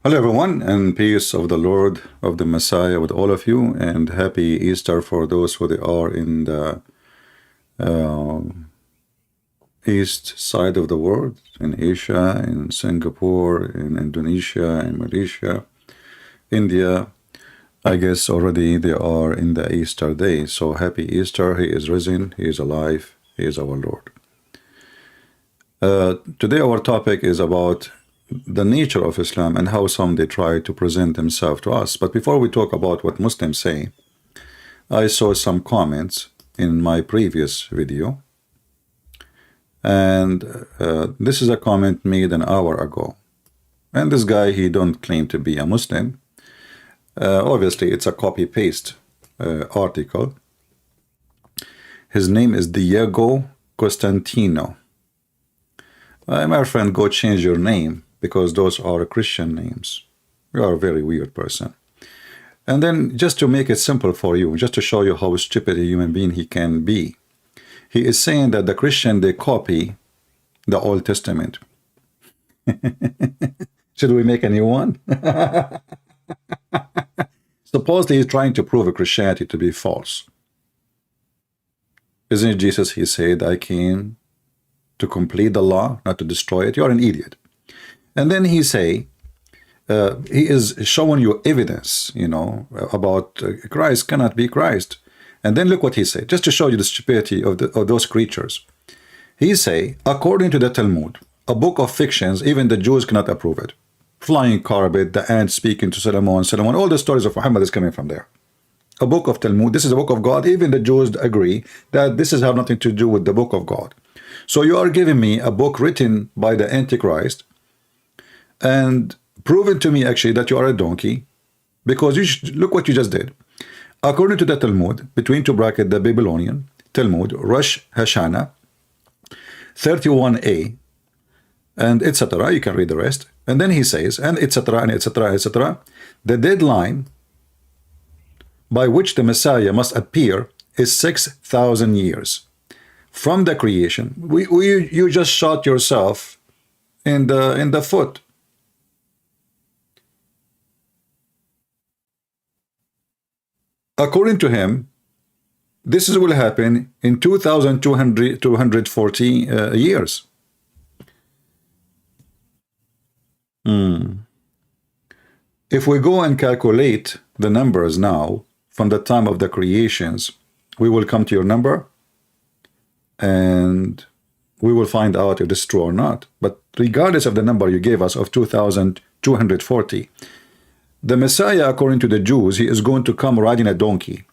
Hello, everyone, and peace of the Lord, of the Messiah with all of you, and happy Easter for those who they are in the uh, east side of the world, in Asia, in Singapore, in Indonesia, in Malaysia, India. I guess already they are in the Easter day. So happy Easter. He is risen, He is alive, He is our Lord. Today, our topic is about the nature of Islam and how some they try to present themselves to us. But before we talk about what Muslims say, I saw some comments in my previous video, and this is a comment made an hour ago. And this guy, he don't claim to be a Muslim. Obviously, it's a copy-paste article. His name is Diego Costantino. My friend, go change your name, because those are Christian names. You are a very weird person. And then, just to make it simple for you, just to show you how stupid a human being he can be, he is saying that the Christian, they copy the Old Testament. Should we make a new one? Supposedly he's trying to prove Christianity to be false. Isn't it Jesus, he said, I came to complete the law, not to destroy it? You're an idiot. And then he say, he is showing you evidence, about Christ cannot be Christ. And then look what he said, just to show you the stupidity of those creatures. He say, according to the Talmud, a book of fictions, even the Jews cannot approve it. Flying carpet, the ant speaking to Solomon, all the stories of Muhammad is coming from there. A book of Talmud, this is a book of God. Even the Jews agree that this has nothing to do with the book of God. So you are giving me a book written by the Antichrist and proving to me actually that you are a donkey, because look what you just did. According to the Talmud, between two brackets, the Babylonian Talmud, Rosh Hashanah 31a, and etc. You can read the rest. And then he says, and etc. and etc. etc. The deadline by which the Messiah must appear is 6,000 years from the creation. You just shot yourself in the foot. According to him, this will happen in 2,240 years. If we go and calculate the numbers now from the time of the creations, we will come to your number, and we will find out if this is true or not. But regardless of the number you gave us of 2,240, the Messiah, according to the Jews, he is going to come riding a donkey.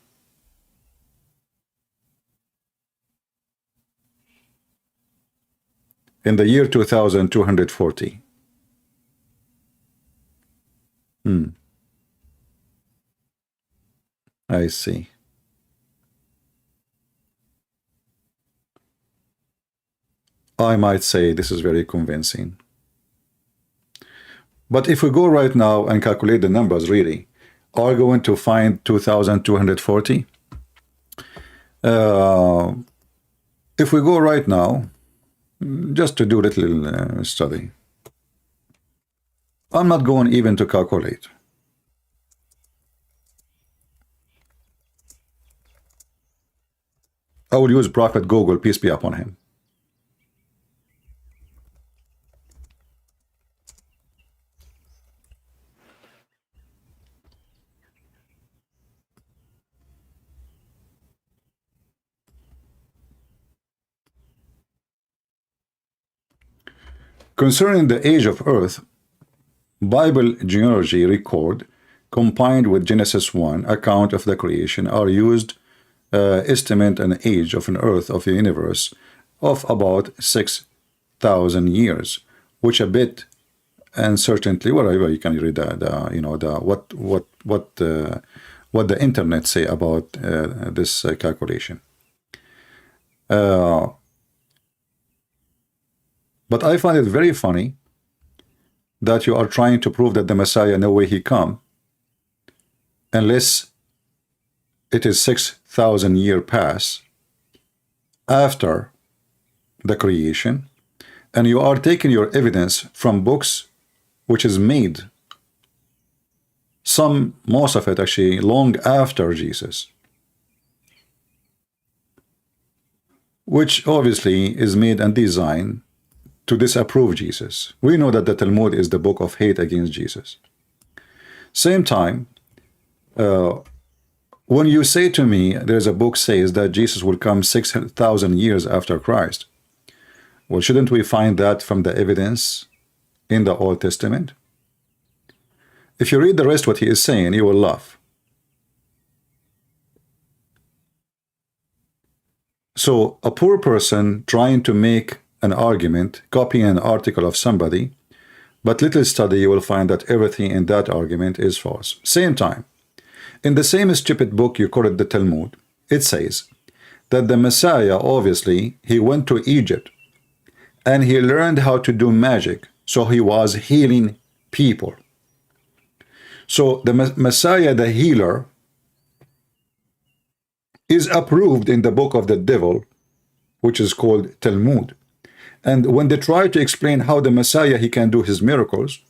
In the year 2,240. I see. I might say this is very convincing. But if we go right now and calculate the numbers, really, are we going to find 2,240? If we go right now, just to do a little study, I'm not going even to calculate. I will use Prophet Google, peace be upon him. Concerning the age of earth, Bible genealogy record combined with Genesis 1 account of the creation are used estimate an age of an earth of the universe of about 6,000 years, which a bit uncertainly, whatever you can read what the internet say about this calculation. But I find it very funny that you are trying to prove that the Messiah, no way he come, unless it is 6,000 year pass after the creation, and you are taking your evidence from books which is made most of it actually long after Jesus, which obviously is made and designed to disapprove Jesus. We know that the Talmud is the book of hate against Jesus. Same time, when you say to me, there's a book says that Jesus will come 6,000 years after Christ, well, shouldn't we find that from the evidence in the Old Testament? If you read the rest what he is saying, you will laugh. So a poor person trying to make an argument, copying an article of somebody, but little study, you will find that everything in that argument is false. Same time, in the same stupid book you call it the Talmud, it says that the Messiah, obviously, he went to Egypt and he learned how to do magic, so he was healing people. So the Messiah, the healer, is approved in the book of the devil, which is called Talmud. And when they try to explain how the Messiah, he can do his miracles,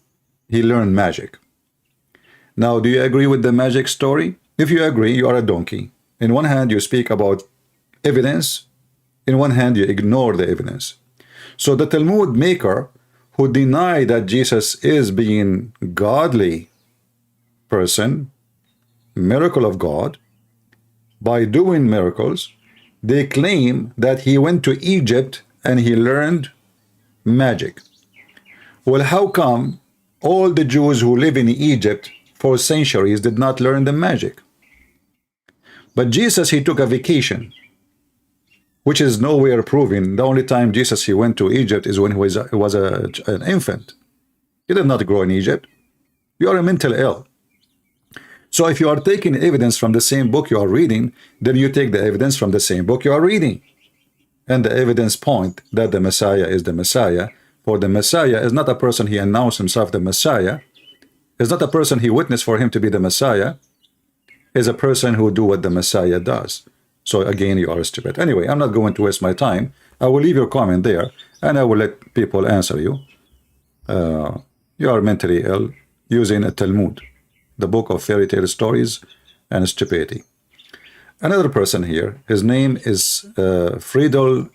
he learned magic. Now, do you agree with the magic story? If you agree, you are a donkey. In one hand, you speak about evidence. In one hand, you ignore the evidence. So the Talmud maker who deny that Jesus is being godly person, miracle of God, by doing miracles, they claim that he went to Egypt and he learned magic. Well, how come all the Jews who live in Egypt for centuries did not learn the magic? But Jesus, he took a vacation, which is nowhere proven. The only time Jesus he went to Egypt is when he was an infant. He did not grow in Egypt. You are mentally ill. So if you are taking evidence from the same book you are reading, then you take the evidence from the same book you are reading. And the evidence point that the Messiah is the Messiah. For the Messiah is not a person he announced himself the Messiah. Is not a person he witnessed for him to be the Messiah. Is a person who do what the Messiah does. So again, you are stupid. Anyway, I'm not going to waste my time. I will leave your comment there, and I will let people answer you. You are mentally ill using a Talmud, the book of fairy tale stories and stupidity. Another person here, his name is Friedel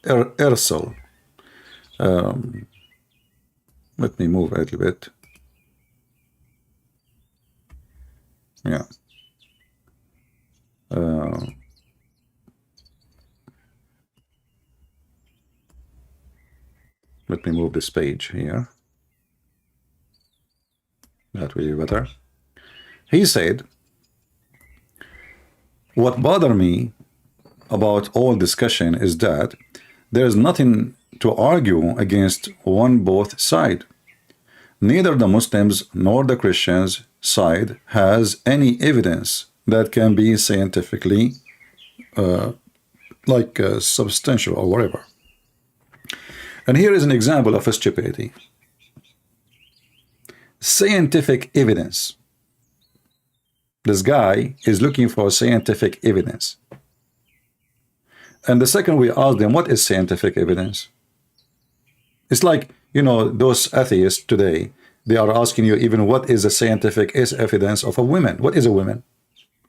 Ersel. Let me move a little bit. Yeah. Let me move this page here. That will be better. He said, what bothered me about all discussion is that there is nothing to argue against both side. Neither the Muslims nor the Christians side has any evidence that can be scientifically substantial or whatever. And here is an example of a stupidity. Scientific evidence. This guy is looking for scientific evidence. And the second we ask them, what is scientific evidence? It's like, you know, those atheists today, they are asking you even what is the scientific evidence of a woman? What is a woman?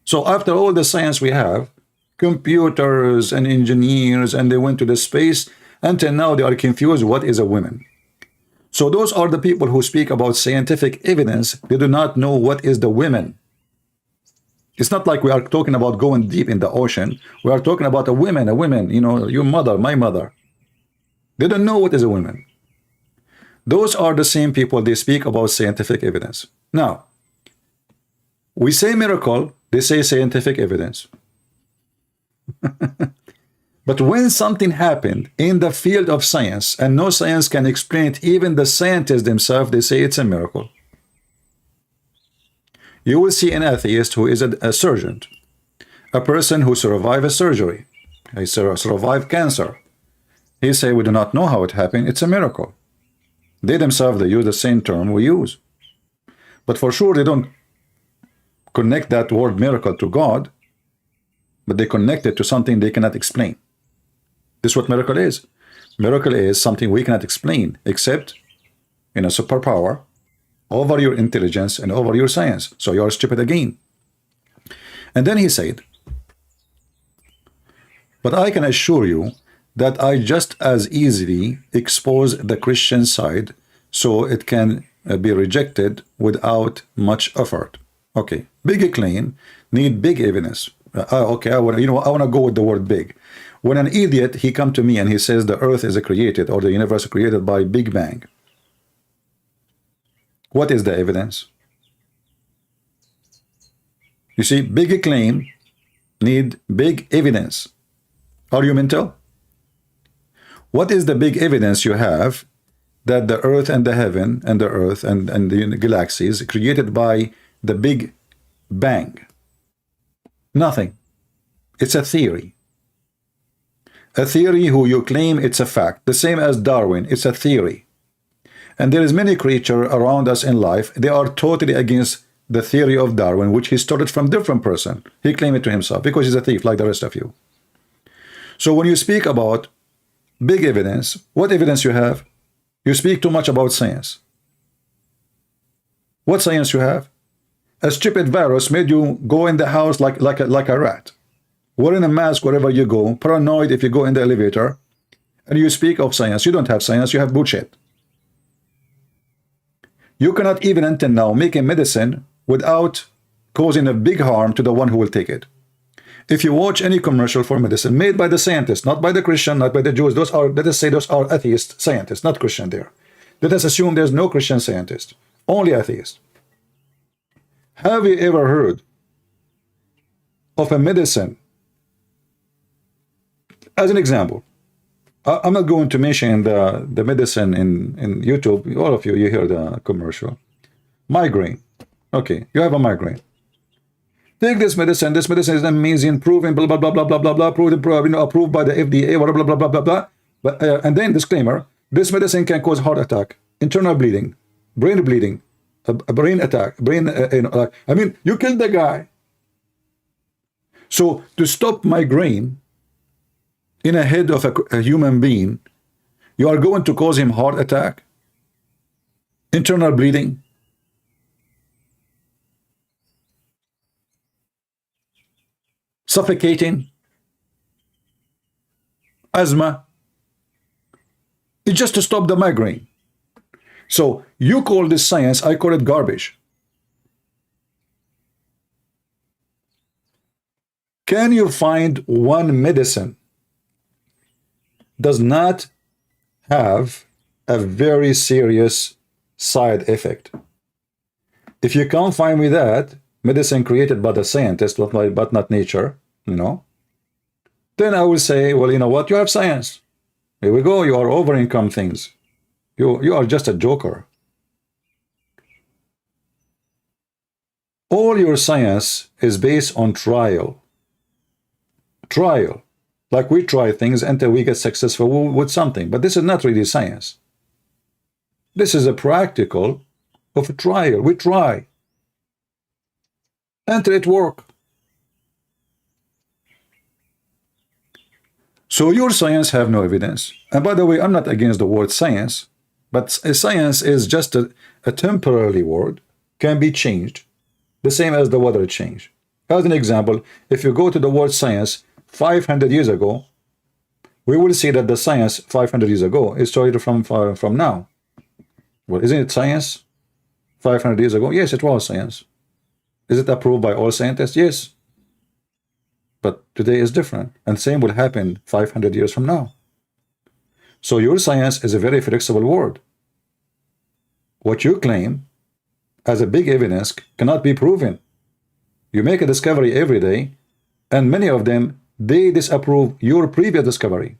So after all the science we have, computers and engineers, and they went to the space, until now they are confused what is a woman. So those are the people who speak about scientific evidence. They do not know what is the women. It's not like we are talking about going deep in the ocean. We are talking about a woman, you know, your mother, my mother. They don't know what is a woman. Those are the same people, they speak about scientific evidence. Now, we say miracle, they say scientific evidence. But when something happened in the field of science and no science can explain it, even the scientists themselves, they say it's a miracle. You will see an atheist who is a surgeon, a person who survived a surgery, he survived cancer. He say we do not know how it happened, it's a miracle. They themselves, they use the same term we use. But for sure they don't connect that word miracle to God, but they connect it to something they cannot explain. This is what miracle is. Miracle is something we cannot explain except in a superpower over your intelligence and over your science. So you are stupid again. And then he said, but I can assure you that I just as easily expose the Christian side so it can be rejected without much effort. Okay, big claim, need big evidence. Okay, I want to go with the word big. When an idiot, he come to me and he says the earth is created or the universe is created by Big Bang. What is the evidence? You see, big claim need big evidence. Are you mental? What is the big evidence you have that the earth and the heaven and the earth and the galaxies created by the Big Bang? Nothing. It's a theory. A theory who you claim it's a fact. The same as Darwin, it's a theory. And there is many creatures around us in life, they are totally against the theory of Darwin, which he stole it from different person. He claimed it to himself because he's a thief like the rest of you. So when you speak about big evidence, what evidence you have? You speak too much about science. What science you have? A stupid virus made you go in the house like a rat. Wearing a mask wherever you go, paranoid if you go in the elevator, and you speak of science. You don't have science, you have bullshit. You cannot even until now make a medicine without causing a big harm to the one who will take it. If you watch any commercial for medicine made by the scientists, not by the Christian, not by the Jews, those are, let us say those are atheist scientists, not Christian there. Let us assume there's no Christian scientist, only atheist. Have you ever heard of a medicine? As an example, I'm not going to mention the medicine in YouTube. All of you, you hear the commercial. Migraine. Okay, you have a migraine. Take this medicine. This medicine is amazing, proven, blah, blah, blah, blah, blah, blah, blah, approved by the FDA, blah, blah, blah, blah, blah, blah. But, and then disclaimer, this medicine can cause heart attack, internal bleeding, brain bleeding, a brain attack, I mean, you killed the guy. So to stop migraine in a head of a human being, you are going to cause him heart attack, internal bleeding, suffocating, asthma. It's just to stop the migraine. So you call this science, I call it garbage. Can you find one medicine does not have a very serious side effect? If you can't find me that medicine created by the scientist but not nature, then I will say, well, you know what, you have science. Here we go, you are over-income things. You are just a joker. All your science is based on trial. Trial. Like we try things until we get successful with something. But this is not really science. This is a practical of a trial. We try until it works. So your science have no evidence. And by the way, I'm not against the word science, but science is just a temporary word, can be changed, the same as the weather change. As an example, if you go to the word science 500 years ago, we will see that the science 500 years ago is started from now. Well, isn't it science 500 years ago? Yes, it was science. Is it approved by all scientists? Yes. But today is different. And same will happen 500 years from now. So your science is a very flexible word. What you claim as a big evidence cannot be proven. You make a discovery every day, and many of them, they disapprove your previous discovery.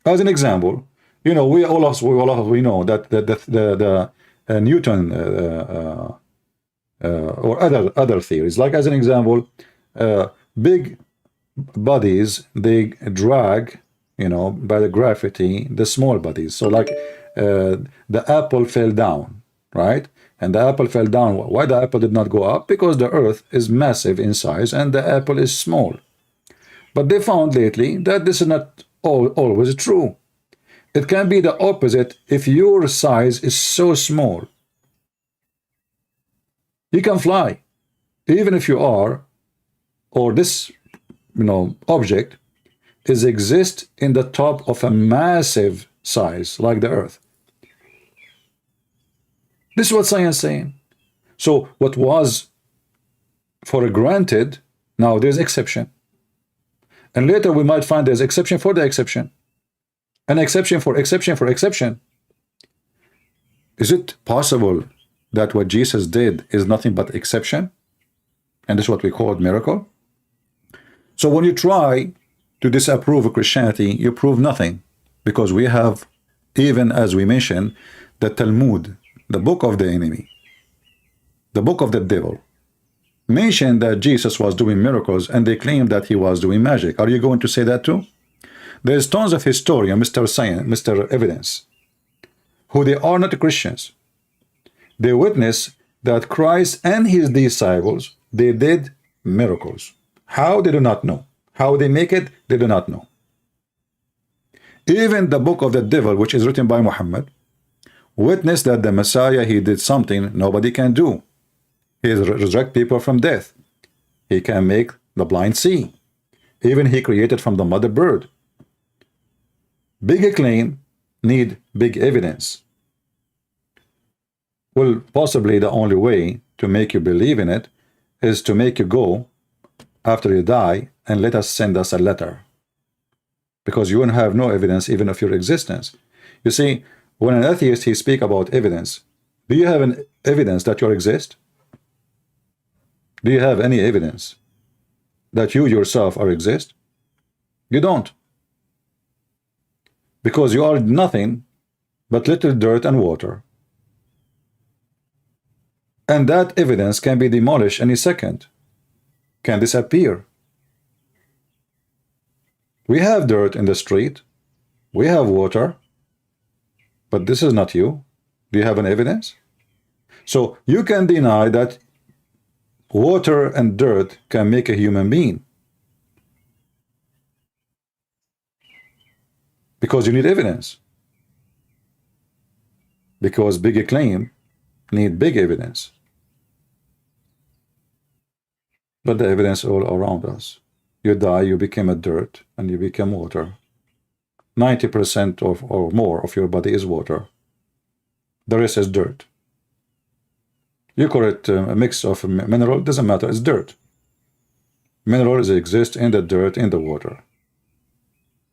As an example, we know that the Newton or other theories, like as an example, big bodies, they drag, by the gravity, the small bodies. So like the apple fell down, right? And the apple fell down. Why the apple did not go up? Because the earth is massive in size and the apple is small. But they found lately that this is not always true. It can be the opposite if your size is so small. You can fly, even if you are, or this, object is exist in the top of a massive size like the Earth. This is what science is saying. So what was for granted, now there's exception. And later we might find there's exception for the exception. An exception for exception for exception. Is it possible that what Jesus did is nothing but exception? And this is what we call miracle? So when you try to disapprove of Christianity, you prove nothing. Because we have, even as we mentioned, the Talmud, the book of the enemy, the book of the devil, mentioned that Jesus was doing miracles, and they claim that he was doing magic. Are you going to say that too? There's tons of historian, Mr. Science, Mr. Evidence, who they are not Christians. They witness that Christ and his disciples, they did miracles. How? They do not know. How they make it? They do not know. Even the book of the devil, which is written by Muhammad, witnessed that the Messiah, he did something nobody can do. He resurrect people from death. He can make the blind see. Even he created from the mother bird. Big claim need big evidence. Well, possibly the only way to make you believe in it is to make you go after you die and let us send us a letter. Because you won't have no evidence even of your existence. You see, when an atheist, he speak about evidence, do you have an evidence that you exist? Do you have any evidence that you yourself are exist? You don't. Because you are nothing but little dirt and water. And that evidence can be demolished any second, can disappear. We have dirt in the street, we have water, but this is not you. Do you have an evidence? So you can deny that water and dirt can make a human being, because you need evidence. Because big claim need big evidence. But the evidence all around us. You die, you become a dirt, and you become water. 90% or more of your body is water. The rest is dirt. You call it a mix of mineral, doesn't matter, it's dirt. Minerals exist in the dirt, in the water,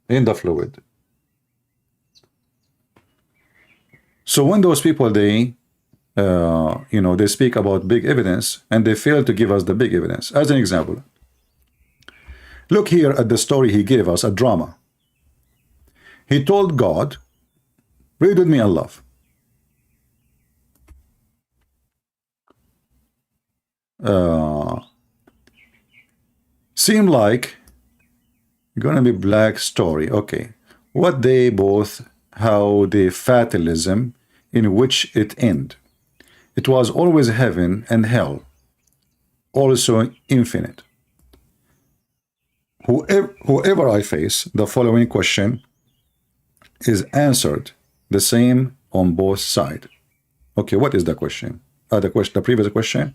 in the fluid. So when those people, they they speak about big evidence, and they fail to give us the big evidence. As an example, look here at the story he gave us, a drama. He told God, read with me and love. Seem like gonna be black story. Okay, what they both, how the fatalism in which it end. It was always heaven and hell, also infinite. Whoever I face, the following question is answered the same on both sides. Okay, what is the question? The previous question?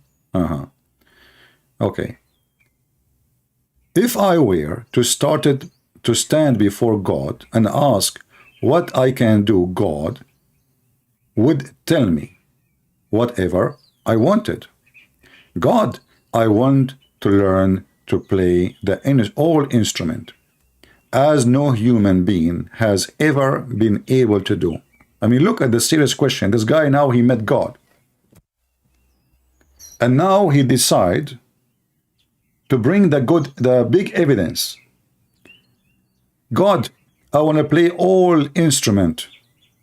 Okay. If I were to stand before God and ask what I can do, God would tell me whatever I wanted. God, I want to learn to play all instrument, as no human being has ever been able to do. I mean, look at the serious question. This guy now, he met God. And now he decide to bring the big evidence. God, I want to play all instrument,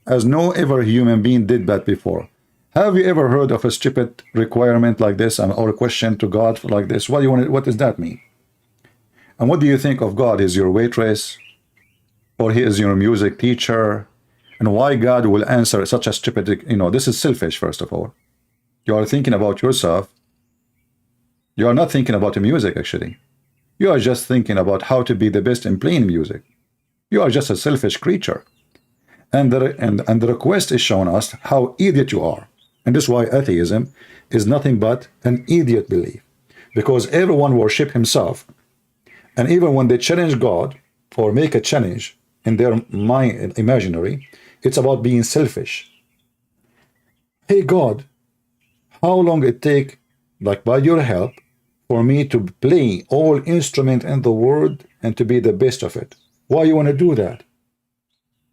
as no ever human being did that before. Have you ever heard of a stupid requirement like this, or a question to God like this? What does that mean? And what do you think of God? Is your waitress, or he is your music teacher? And why God will answer such a stupid, this is selfish, first of all. You are thinking about yourself. You are not thinking about the music, actually. You are just thinking about how to be the best in playing music. You are just a selfish creature. And the request is showing us how idiot you are. And this is why atheism is nothing but an idiot belief. Because everyone worship himself. And even when they challenge God or make a challenge in their mind, imaginary, it's about being selfish. Hey God, how long it take, like by your help, for me to play all instrument in the world and to be the best of it? Why you want to do that?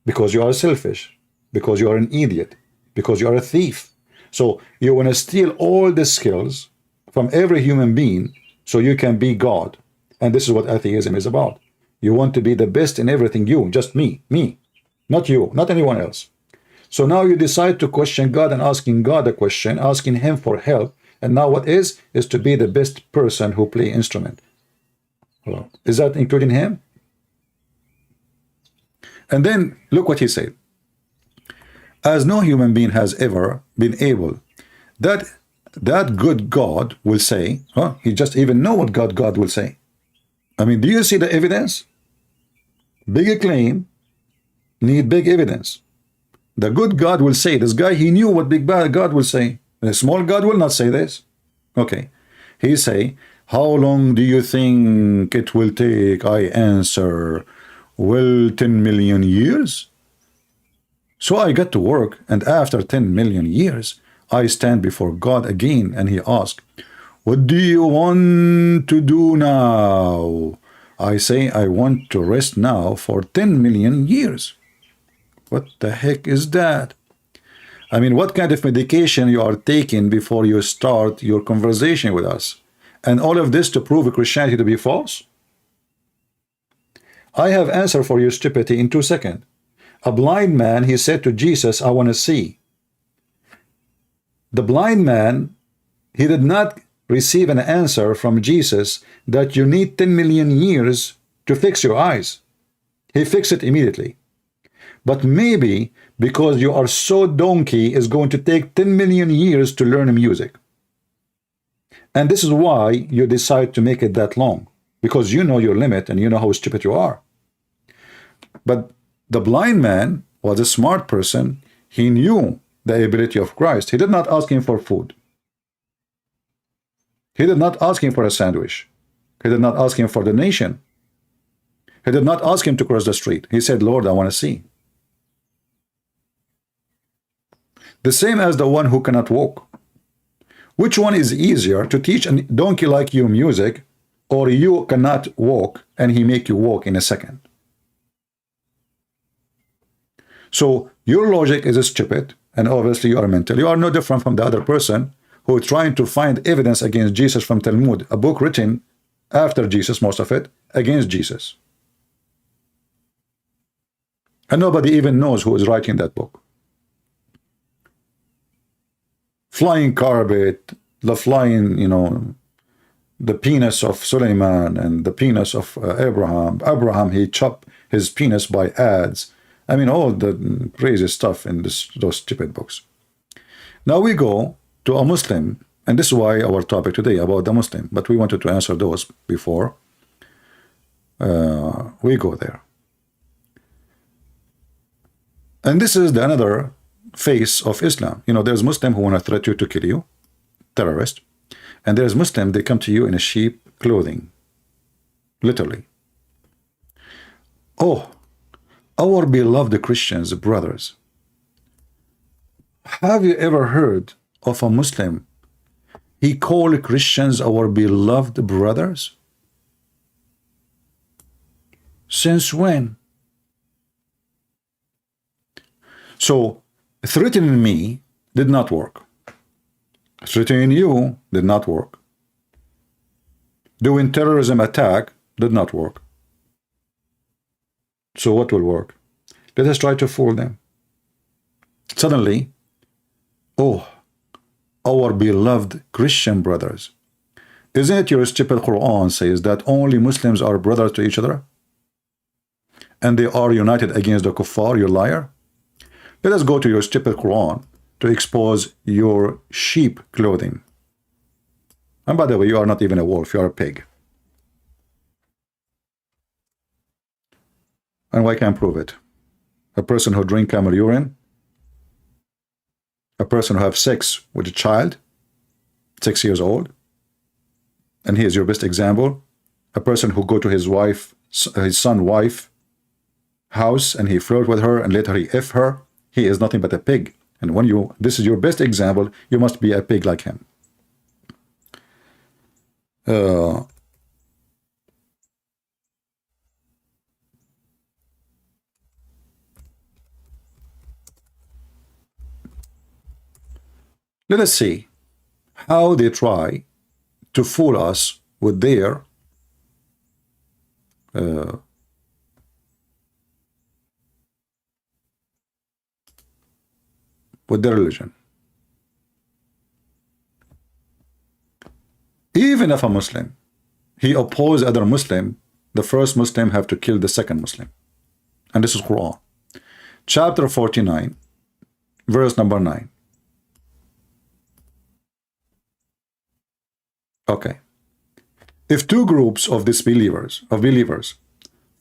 Because you are selfish, because you are an idiot, because you are a thief. So you want to steal all the skills from every human being so you can be God. And this is what atheism is about. You want to be the best in everything, you, just me, not you, not anyone else. So now you decide to question God and asking God a question, asking him for help. And now what is to be the best person who play instrument. Well, is that including him? And then look what he said. As no human being has ever been able, that good God will say, huh? He just even know what God will say. I mean, do you see the evidence? Big claim, need big evidence. The good God will say, this guy, he knew what big bad God will say. The small God will not say this. Okay. He say, how long do you think it will take? I answer, well, 10 million years. So I got to work, and after 10 million years, I stand before God again, and he asks, what do you want to do now? I say, I want to rest now for 10 million years. What the heck is that? I mean, what kind of medication you are taking before you start your conversation with us? And all of this to prove Christianity to be false? I have answer for your stupidity in 2 seconds. A blind man, he said to Jesus, I want to see. The blind man, he did not receive an answer from Jesus that you need 10 million years to fix your eyes. He fixed it immediately. But maybe because you are so donkey, it's going to take 10 million years to learn music. And this is why you decide to make it that long, because you know your limit and you know how stupid you are. But the blind man was a smart person. He knew the ability of Christ. He did not ask him for food. He did not ask him for a sandwich. He did not ask him for donation. He did not ask him to cross the street. He said, Lord, I want to see. The same as the one who cannot walk. Which one is easier, to teach a donkey like you music, or you cannot walk and he make you walk in a second? So your logic is stupid, and obviously you are mental. You are no different from the other person who is trying to find evidence against Jesus from Talmud, a book written after Jesus, most of it, against Jesus. And nobody even knows who is writing that book. Flying carpet, the flying, the penis of Suleiman and the penis of Abraham. Abraham, he chopped his penis by ads. I mean, all the crazy stuff in those stupid books. Now we go to a Muslim, and this is why our topic today about the Muslim, but we wanted to answer those before we go there. And this is another face of Islam. There's Muslim who want to threaten you to kill you, terrorist, and there's Muslim, they come to you in a sheep clothing, literally. Oh, our beloved Christians, brothers, have you ever heard of a Muslim? He called Christians our beloved brothers? Since when? So, threatening me did not work. Threatening you did not work. Doing terrorism attack did not work. So what will work? Let us try to fool them. Suddenly, oh, our beloved Christian brothers. Isn't it your stupid Quran says that only Muslims are brothers to each other? And they are united against the kuffar, you liar? Let us go to your stupid Quran to expose your sheep clothing. And by the way, you are not even a wolf, you are a pig. And I can prove it. A person who drink camel urine? A person who have sex with a child, 6 years old? And he is your best example. A person who go to his son wife house and he flirt with her and later he F her, he is nothing but a pig. And when this is your best example, you must be a pig like him. Let us see how they try to fool us with their religion. Even if a Muslim, he opposes other Muslim, the first Muslim have to kill the second Muslim. And this is Quran. Chapter 49, verse number 9. Okay. If two groups of disbelievers,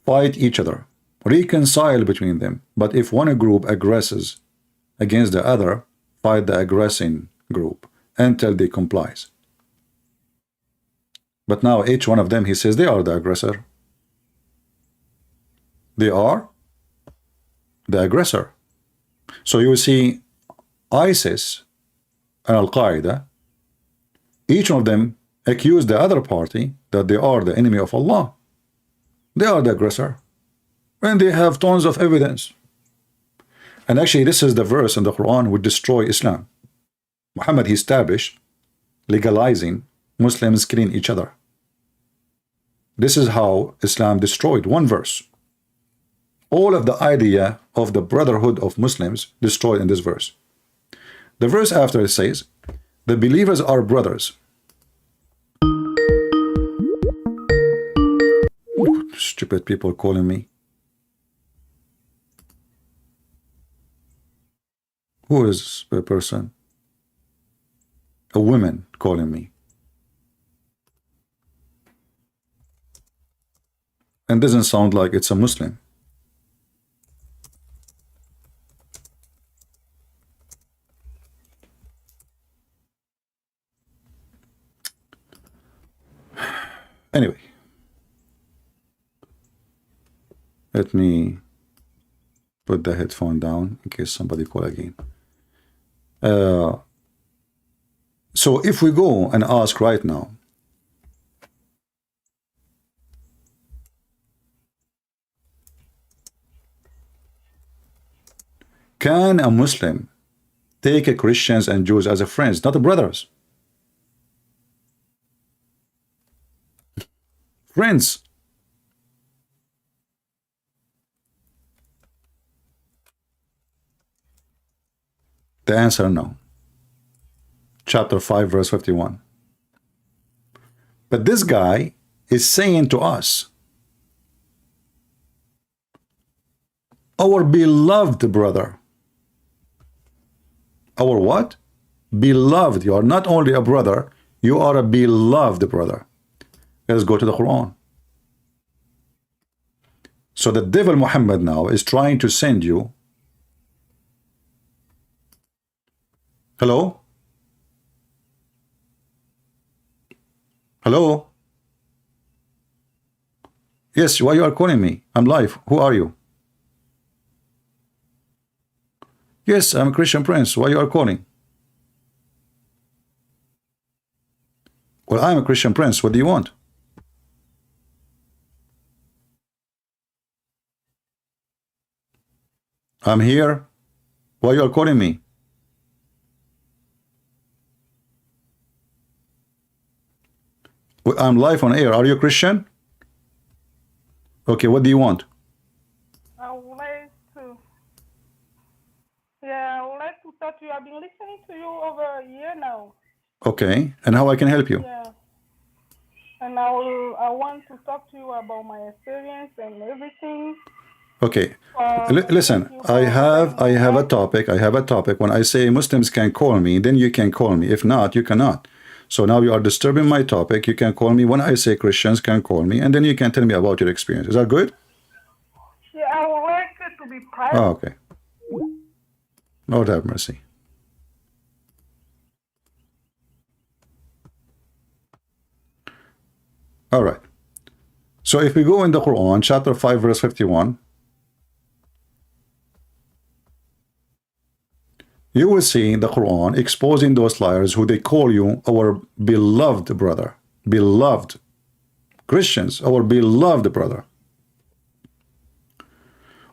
fight each other, reconcile between them, but if one group aggresses against the other, fight the aggressing group until they complies. But now each one of them, he says they are the aggressor. They are the aggressor. So you will see ISIS and Al-Qaeda, each one of them accuse the other party that they are the enemy of Allah. They are the aggressor. And they have tons of evidence. And actually, this is the verse in the Quran would destroy Islam. Muhammad, he established legalizing Muslims killing each other. This is how Islam destroyed. One verse. All of the idea of the brotherhood of Muslims destroyed in this verse. The verse after it says, the believers are brothers. Ooh, stupid people calling me. Who is the person? A woman calling me. And doesn't sound like it's a Muslim. Anyway. Let me put the headphone down in case somebody call again. So if we go and ask right now, can a Muslim take a Christians and Jews as a friends, not a brothers? Friends. The answer, no. Chapter 5, verse 51. But this guy is saying to us, our beloved brother. Our what? Beloved. You are not only a brother, you are a beloved brother. Let's go to the Quran. So the devil Muhammad now is trying to send you. Hello? Hello? Yes, why you are calling me? I'm live. Who are you? Yes, I'm a Christian Prince. Why you are calling? Well, I'm a Christian Prince. What do you want? I'm here. Why you are calling me? I'm live on air. Are you a Christian? Okay, what do you want? I would like to. Yeah, I would like to talk to you. I've been listening to you over a year now. Okay, and how I can help you? Yeah. And I want to talk to you about my experience and everything. Okay. Listen, I have a topic. I have a topic. When I say Muslims can call me, then you can call me. If not, you cannot. So now you are disturbing my topic. You can call me when I say Christians can call me, and then you can tell me about your experience. Is that good? Yeah, I would like to be private. Oh, okay. Lord have mercy. All right. So if we go in the Quran, chapter 5, verse 51, you will see the Quran exposing those liars who they call you our beloved brother, beloved Christians, our beloved brother.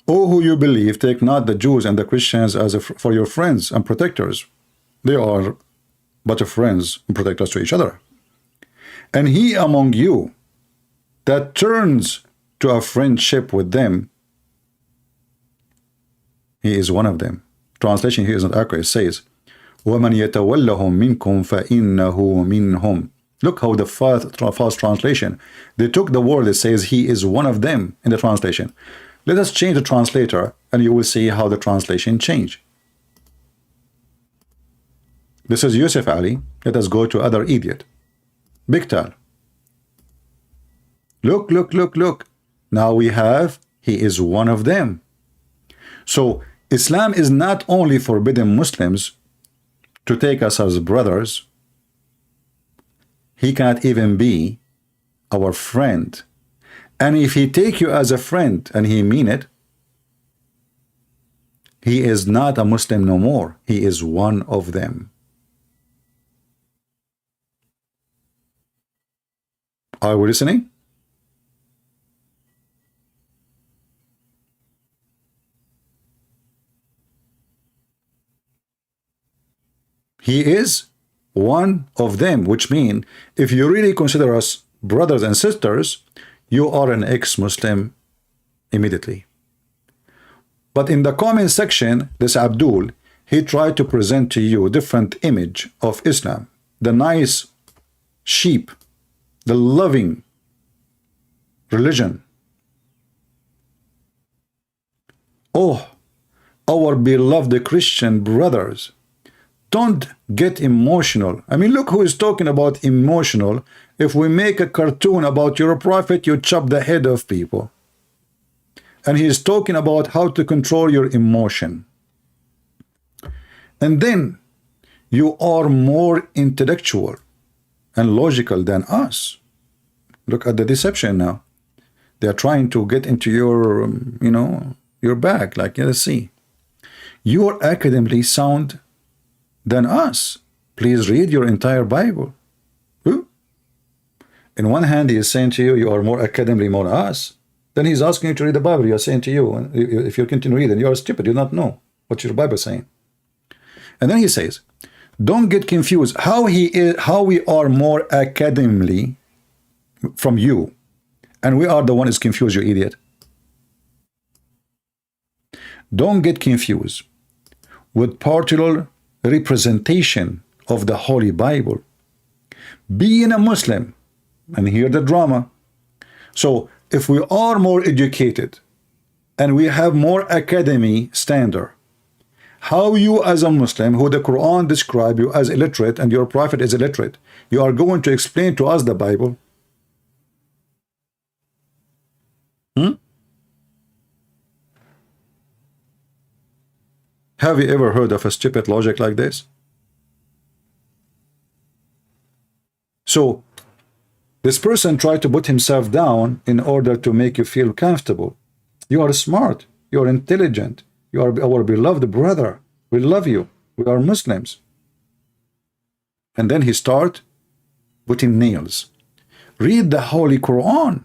O who you believe, take not the Jews and the Christians as for your friends and protectors. They are but friends and protectors to each other. And he among you that turns to a friendship with them, he is one of them. Translation here is not accurate. It says, وَمَنْ يَتَوَلَّهُمْ مِنْكُمْ فَإِنَّهُ مِنْهُمْ. Look how the false translation, they took the word that says he is one of them in the translation. Let us change the translator and you will see how the translation changed. This is Yusuf Ali. Let us go to other idiot. Bigtal. Look, look, look, look. Now we have, he is one of them. So Islam is not only forbidding Muslims to take us as brothers, he cannot even be our friend. And if he take you as a friend and he mean it, he is not a Muslim no more. He is one of them. Are we listening? He is one of them, which means if you really consider us brothers and sisters, you are an ex-Muslim immediately. But in the comment section, this Abdul, he tried to present to you a different image of Islam. The nice sheep, the loving religion. Oh, our beloved Christian brothers, don't get emotional. I mean, look who is talking about emotional. If we make a cartoon about your prophet, you chop the head of people. And he is talking about how to control your emotion. And then you are more intellectual and logical than us. Look at the deception now. They are trying to get into your, your bag. Like, let's see. You are academically sound than us. Please read your entire Bible. In one hand, he is saying to you, you are more academically more us. Then he's asking you to read the Bible. You are saying to you, if you continue reading, you are stupid. You do not know what your Bible is saying. And then he says, don't get confused. How we are more academically from you, and we are the one is confused, you idiot. Don't get confused with partial representation of the Holy Bible. Being a Muslim, and hear the drama. So if we are more educated and we have more academy standard, how you as a Muslim, who the Quran describe you as illiterate and your prophet is illiterate, you are going to explain to us the Bible? Have you ever heard of a stupid logic like this? So this person tried to put himself down in order to make you feel comfortable. You are smart. You are intelligent. You are our beloved brother. We love you. We are Muslims. And then he start putting nails. Read the Holy Quran.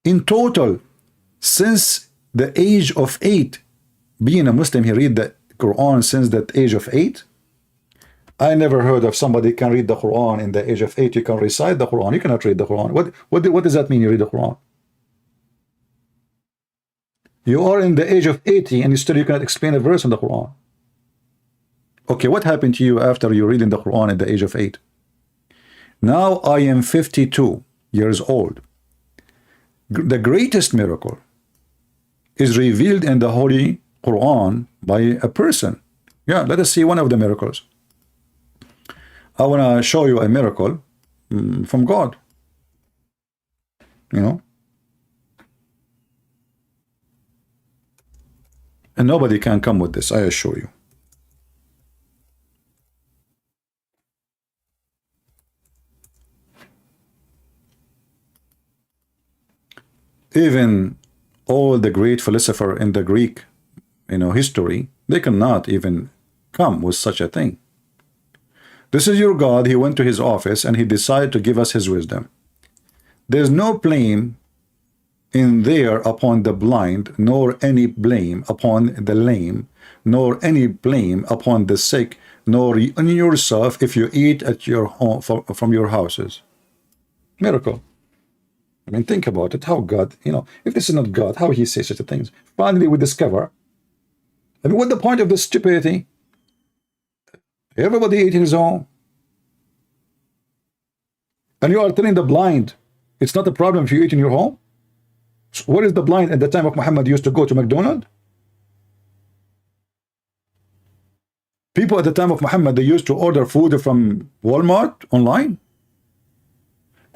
In total, since the age of 8, being a Muslim, he read the Quran since that age of 8. I never heard of somebody can read the Quran in the age of 8. You can recite the Quran. You cannot read the Quran. What does that mean, you read the Quran? You are in the age of 80 and still you cannot explain a verse in the Quran. Okay, what happened to you after you reading the Quran at the age of 8? Now I am 52 years old. The greatest miracle is revealed in the Holy Quran by a person. Yeah, let us see one of the miracles. I want to show you a miracle from God. And nobody can come with this, I assure you. Even all the great philosopher in the Greek, history, they cannot even come with such a thing. This is your God. He went to his office and he decided to give us his wisdom. There's no blame in there upon the blind, nor any blame upon the lame, nor any blame upon the sick, nor on yourself if you eat at your home from your houses. Miracle. I mean, think about it. How God, if this is not God, how he says such a things? Finally, we discover. I mean, what's the point of this stupidity? Everybody eating his own. And you are telling the blind, it's not a problem if you eat in your home? So what is the blind at the time of Muhammad used to go to McDonald's? People at the time of Muhammad, they used to order food from Walmart online.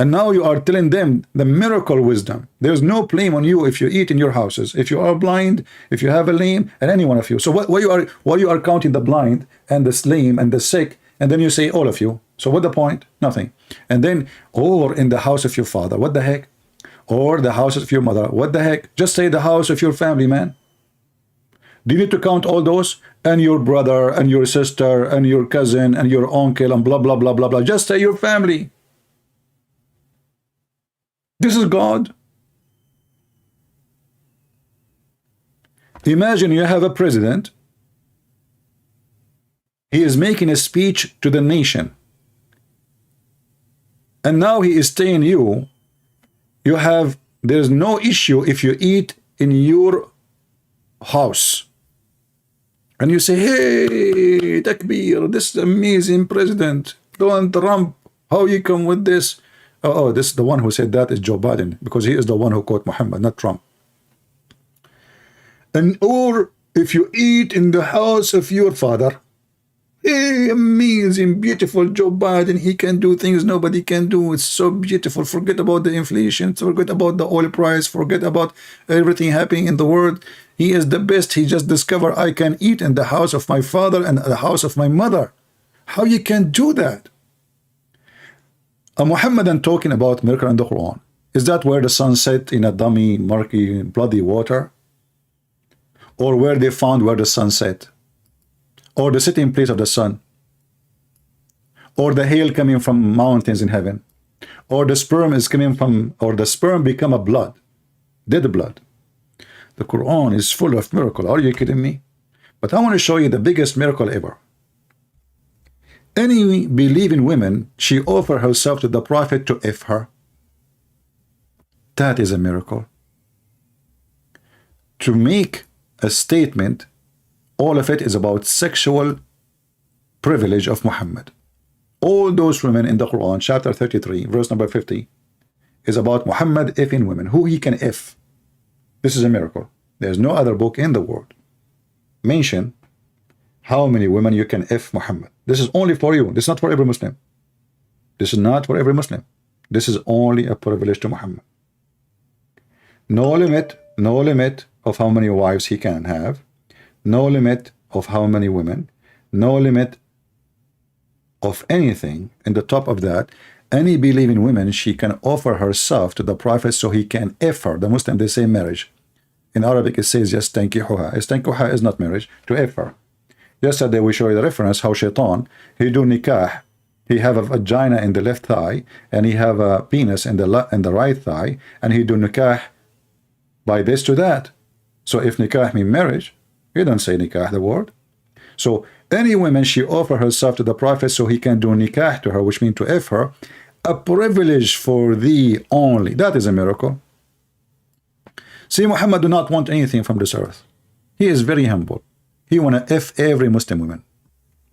And now you are telling them the miracle wisdom. There's no blame on you if you eat in your houses, if you are blind, if you have a lame, and any one of you. So why you are counting the blind and the lame and the sick, and then you say all of you. So what the point? Nothing. And then, or in the house of your father, what the heck? Or the house of your mother, what the heck? Just say the house of your family, man. Do you need to count all those? And your brother, and your sister, and your cousin, and your uncle, and blah, blah, blah, blah, blah. Just say your family. This is God. Imagine you have a president. He is making a speech to the nation. And now he is telling you, there's no issue if you eat in your house. And you say, hey, Takbir, this is amazing president. Donald Trump, how you come with this? Oh, this is the one who said that is Joe Biden, because he is the one who quote Muhammad, not Trump. And or if you eat in the house of your father, hey, amazing, beautiful Joe Biden, he can do things nobody can do. It's so beautiful. Forget about the inflation, forget about the oil price, forget about everything happening in the world. He is the best. He just discovered I can eat in the house of my father and the house of my mother. How you can do that? A Muhammadan talking about miracle in the Quran. Is that where the sun set in a dummy, murky, bloody water? Or where they found where the sun set? Or the sitting place of the sun? Or the hail coming from mountains in heaven? Or the sperm is coming from, or the sperm become a blood, dead blood. The Quran is full of miracle. Are you kidding me? But I want to show you the biggest miracle ever. Any believing woman, she offer herself to the Prophet to F her. That is a miracle. To make a statement, all of it is about sexual privilege of Muhammad. All those women in the Quran, chapter 33, verse number 50, is about Muhammad effing women, who he can F. This is a miracle. There's no other book in the world mention how many women you can F Muhammad. This is only for you. This is not for every Muslim. This is not for every Muslim. This is only a privilege to Muhammad. No limit of how many wives he can have. No limit of how many women. No limit of anything. In the top of that, any believing woman, she can offer herself to the Prophet so he can F her. The Muslim, they say marriage. In Arabic, it says yastankihuha. Yastankihuha is not marriage, to F her. Yesterday we showed you the reference how Shaitan, he do nikah. He have a vagina in the left thigh and he have a penis in the right thigh, and he do nikah by this to that. So if nikah mean marriage, you don't say nikah the word. So any woman, she offer herself to the Prophet so he can do nikah to her, which means to F her, a privilege for thee only. That is a miracle. See, Muhammad do not want anything from this earth. He is very humble. He want to F every Muslim woman.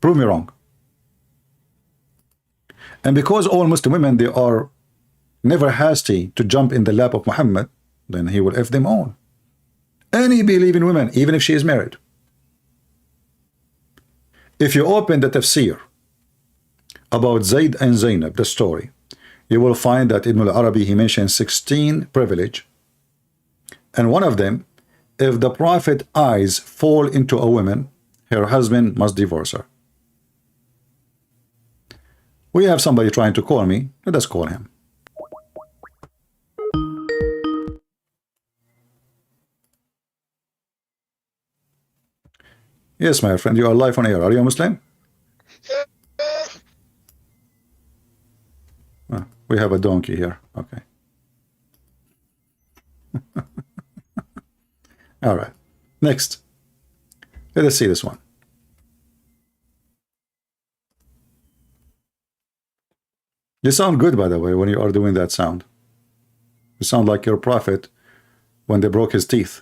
Prove me wrong. And because all Muslim women, they are never hasty to jump in the lap of Muhammad, then he will F them all. Any believing woman, even if she is married. If you open the tafsir about Zayd and Zainab, the story, you will find that Ibn al-Arabi, he mentions 16 privilege, and one of them if the prophet eyes fall into a woman, her husband must divorce her. We have somebody trying to call me. Let us call him. Yes, my friend, you are live on air. Are you a Muslim? We have a donkey here. Okay. All right. Next. Let us see this one. You sound good, by the way, when you are doing that sound. You sound like your prophet when they broke his teeth.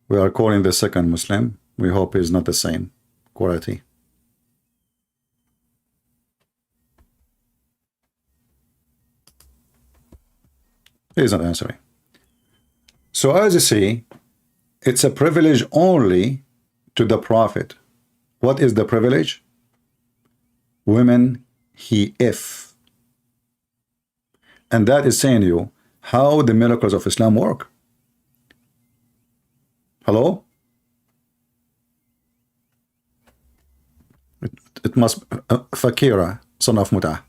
We are calling the second Muslim. We hope he's not the same quality. He's not answering. So as you see, it's a privilege only to the prophet. What is the privilege? Women he if. And that is saying to you how the miracles of Islam work. Hello? It must Fakira, son of Mut'ah.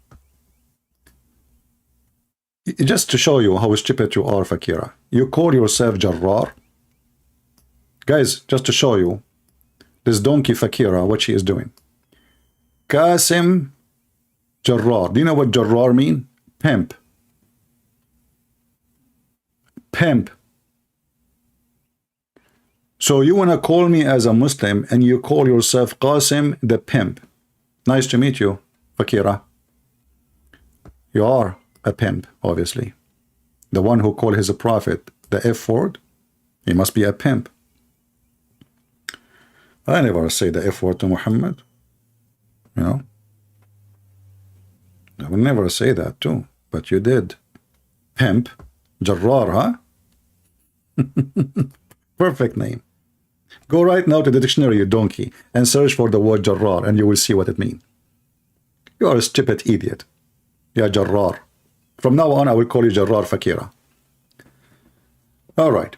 Just to show you how stupid you are, Fakira. You call yourself Jarrar. Guys, just to show you this donkey Fakira, what she is doing. Qasim Jarrar. Do you know what Jarrar mean? Pimp. Pimp. So you want to call me as a Muslim and you call yourself Qasim the pimp. Nice to meet you, Fakira. You are a pimp, obviously. The one who called his prophet the F word, he must be a pimp. I never say the F word to Muhammad. You know? I would never say that too, but you did. Pimp. Jarrar, huh? Perfect name. Go right now to the dictionary, you donkey, and search for the word Jarrar, and you will see what it means. You are a stupid idiot. Yeah, Jarrar. From now on, I will call you Jarrar Fakira. All right.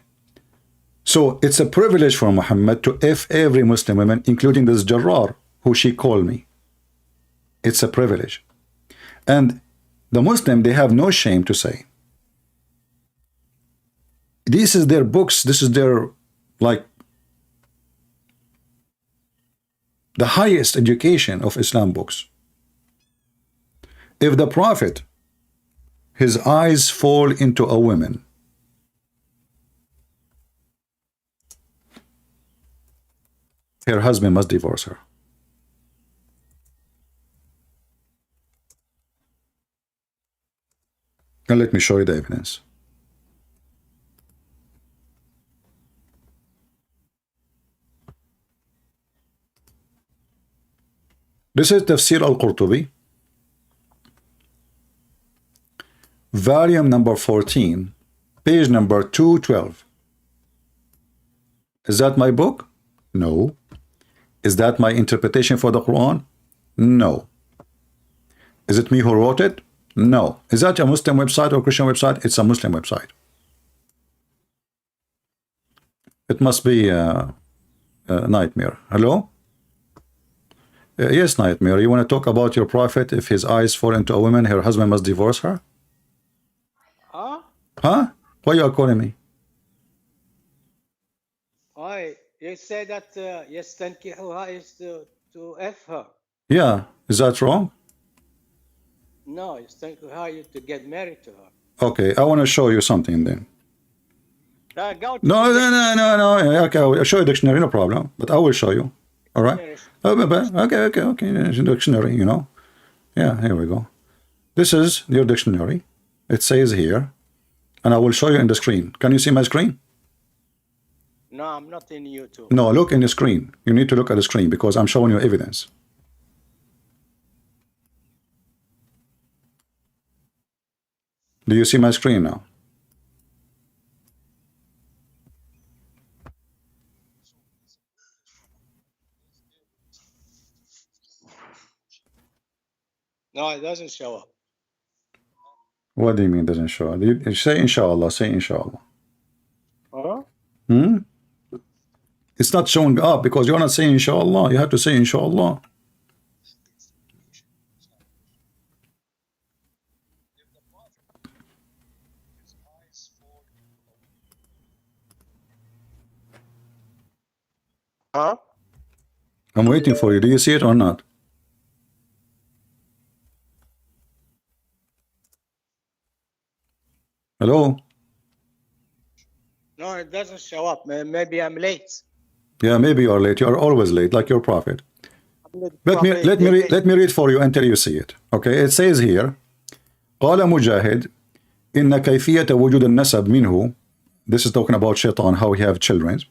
So it's a privilege for Muhammad to F every Muslim woman, including this Jarrar, who she called me. It's a privilege. And the Muslim, they have no shame to say. This is their books. This is their, like, the highest education of Islam books. If the Prophet, his eyes fall into a woman, her husband must divorce her. And let me show you the evidence. This is Tafsir al-Qurtubi, volume number 14, page number 212. Is that my book? No. Is that my interpretation for the Quran? No. Is it me who wrote it? No. Is that a Muslim website or Christian website? It's a Muslim website. It must be a Nightmare. Hello? Yes, Nightmare. You want to talk about your prophet? If his eyes fall into a woman, her husband must divorce her? Huh? Huh? Why you are calling me? Why? You say that يستنكحها is to F her. Yeah. Is that wrong? No, يستنكحها is to get married to her. Okay. I want to show you something then. Go to No, the no, no, no, no. Okay, I'll show you dictionary, no problem. But I will show you. All right? Okay. Dictionary, you know. Yeah, here we go. This is your dictionary. It says here, and I will show you in the screen. Can you see my screen? No, I'm not in YouTube. No, look in the screen. You need to look at the screen because I'm showing you evidence. Do you see my screen now? No, it doesn't show up. What do you mean doesn't show up? You say inshallah, say inshallah. Huh? Hmm? It's not showing up because you're not saying inshallah. You have to say inshallah. Huh? I'm waiting for you. Do you see it or not? Hello? No, it doesn't show up. Maybe I'm late. Yeah, maybe you're late. You're always late, like your prophet. Let me read for you until you see it. Okay, it says here قال مجاهد إن كيفية وجود النسب منه. This is talking about shaitan, how he have children.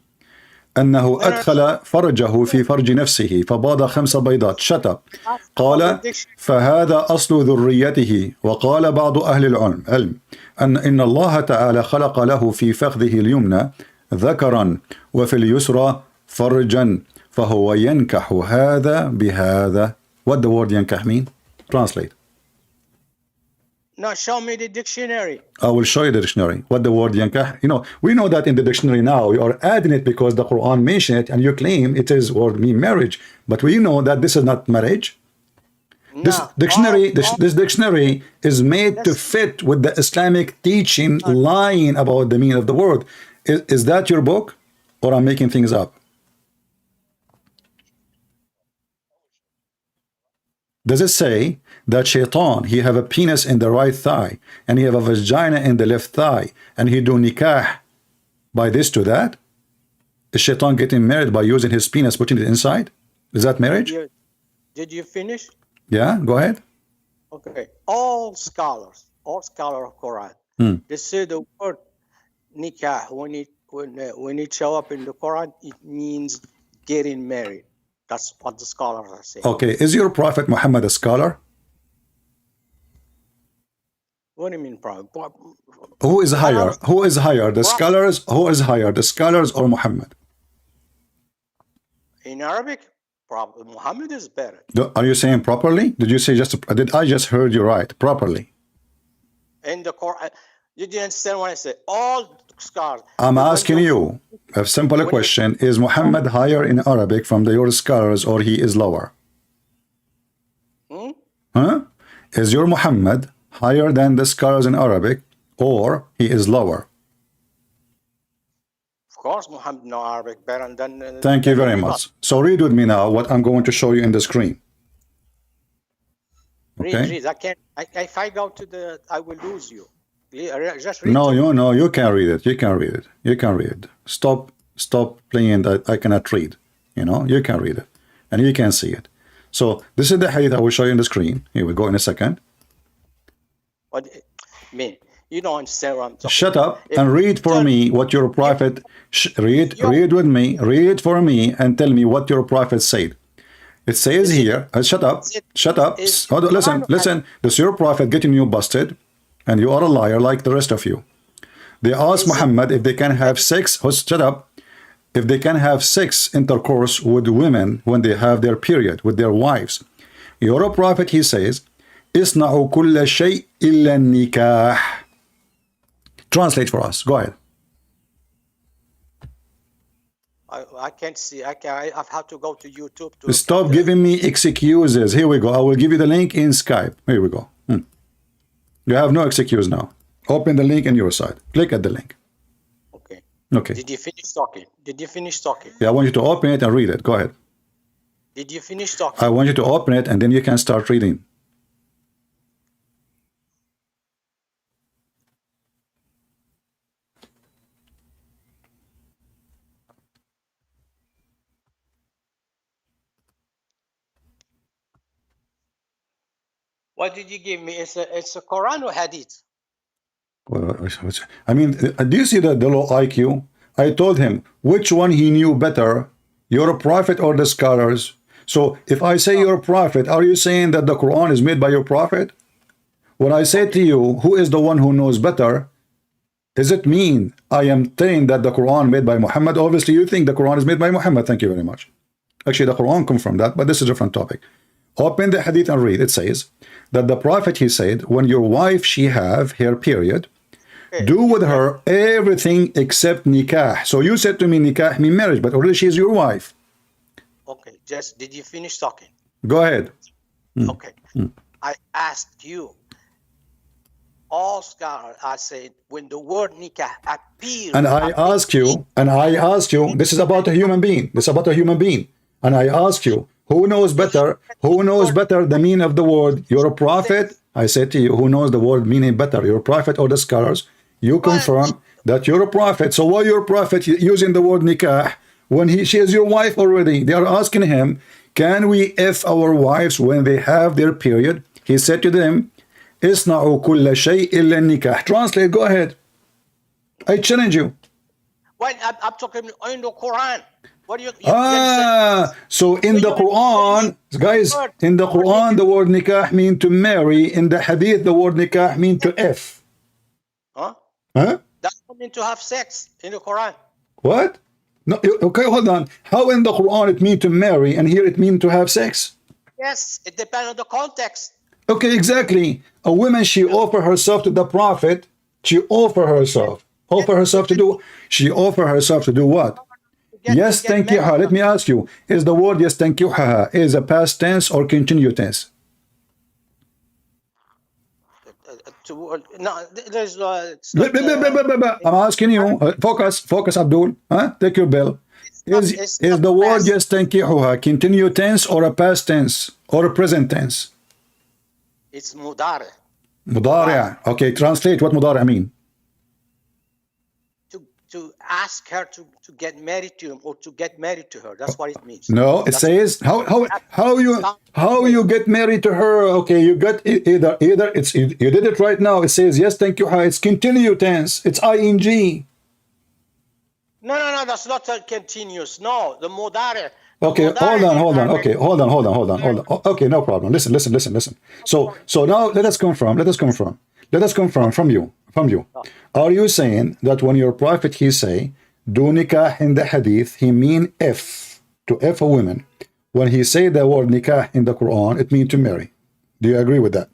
أنه أدخل فرجه في فرج نفسه فباض 5 بيضات. Shut up. قال فهذا أصل ذريته. وقال بعض أهل العلم إن الله تعالى خلق له في فخذه اليمنى ذكرا وفي اليسرى فرجا فهو ينكح هذا بهذا. What the word ينكح mean? Translate. No, show me the dictionary. I will show you the dictionary. What the word yankah? You know, we know that in the dictionary now. You are adding it because the Quran mentioned it, and you claim it is word mean marriage. But we know that this is not marriage. No. This dictionary is made to fit with the Islamic teaching, lying about the meaning of the word. Is that your book, or I'm making things up? Does it say that shaitan, he have a penis in the right thigh and he have a vagina in the left thigh and he do nikah by this to that? Is shaitan getting married by using his penis, putting it inside? Is that marriage? Did you finish? Yeah, go ahead. Okay. All scholars of Quran, they say the word nikah when it show up in the Quran, it means getting married. That's what the scholars are saying. Okay, is your prophet Muhammad a scholar? What do you mean, prophet? Who is higher? Who is higher? The scholars? Who is higher? The scholars or Muhammad? In Arabic, probably Muhammad is better. Are you saying properly? Did you say just? Did I just heard you right? Properly? In the Quran, you didn't understand what I said. All scholars. I'm asking you a simple question: is Muhammad higher in Arabic from your scholars, or he is lower? Huh? Is your Muhammad higher than the scholars in Arabic, or he is lower? Of course, Muhammad knows Arabic better than. Thank you very much. So read with me now what I'm going to show you in the screen. Okay. Read. I can't. If I go to the, I will lose you. Just read. No, you can read it. You can read it. You can read it. Stop playing that I cannot read. You know, you can read it. And you can see it. So this is the hadith I will show you on the screen. Here we go in a second. What mean? You don't understand what I'm talking. Shut up and read for me what your prophet read with me. Read for me and tell me what your prophet said. It says here, shut up. Hold on, listen. This is your prophet getting you busted, and you are a liar like the rest of you. They asked Muhammad if they can have sex. Shut up. If they can have sex intercourse with women when they have their period, with their wives. Your prophet, he says, "Isna'u kulla shay illa nikah." Translate for us. Go ahead. I can't see. I've had to go to YouTube to stop giving me excuses. Here we go. I will give you the link in Skype. Here we go. You have no excuse now. Open the link on your side. Click at the link. Okay. Did you finish talking? Yeah, I want you to open it and read it. Go ahead. Did you finish talking? I want you to open it and then you can start reading. What did you give me? It's a Quran or Hadith? I mean, do you see the low IQ? I told him which one he knew better, your prophet or the scholars. So if I say your prophet, are you saying that the Quran is made by your prophet? When I say to you, who is the one who knows better, does it mean I am saying that the Quran made by Muhammad? Obviously, you think the Quran is made by Muhammad. Thank you very much. Actually, the Quran comes from that, but this is a different topic. Open the hadith and read. It says, that the Prophet, he said, when your wife, she have her period, Okay. do with her everything except nikah. So you said to me, nikah mean marriage, but already she is your wife. Okay, just did you finish talking? Go ahead. Okay. I asked you, all scholars, I said, when the word nikah appears, And I ask you, this is about a human being. This is about a human being. And I ask you, who knows better? Who knows better the meaning of the word? You're a prophet. I said to you, who knows the word meaning better? You're a prophet or the scholars? You confirm that you're a prophet. So why you're a prophet using the word nikah when she is your wife already? They are asking him, can we F our wives when they have their period? He said to them, Isna'u kulla shay illa nikah. Translate, go ahead. I challenge you. Well, I'm talking in the Quran. What do you So in the Quran, guys, in the Quran, the word nikah mean to marry. In the hadith, the word nikah mean to F. Huh? Huh? That's mean to have sex in the Quran. What? No, okay, hold on. How in the Quran it mean to marry and here it mean to have sex? Yes, it depends on the context. Okay, exactly. A woman, she offer herself to the Prophet. She offer herself. Offer herself to do. She offer herself to do what? Yes, thank you. Let me ask you: is the word yes, thank you is a past tense or continuous tense? No, there's. I'm asking you. Focus, Abdul. Take your bell. Is the word yes, thank you continuous tense or a past tense or a present tense? It's mudari. Mudari. Okay, translate what mudari mean. To ask her to get married to him or to get married to her. That's what it means. No, it says how you get married to her. Okay, you got either it's you did it right now. It says yes, thank you. It's continuous tense. It's ing. No, that's not a continuous. No, the mudari. Okay, hold on. Okay, hold on. Okay, no problem. Listen. So now let us confirm from you. Are you saying that when your prophet he say do nikah in the hadith, he mean F to F a woman? When he say the word nikah in the Quran, it mean to marry. Do you agree with that?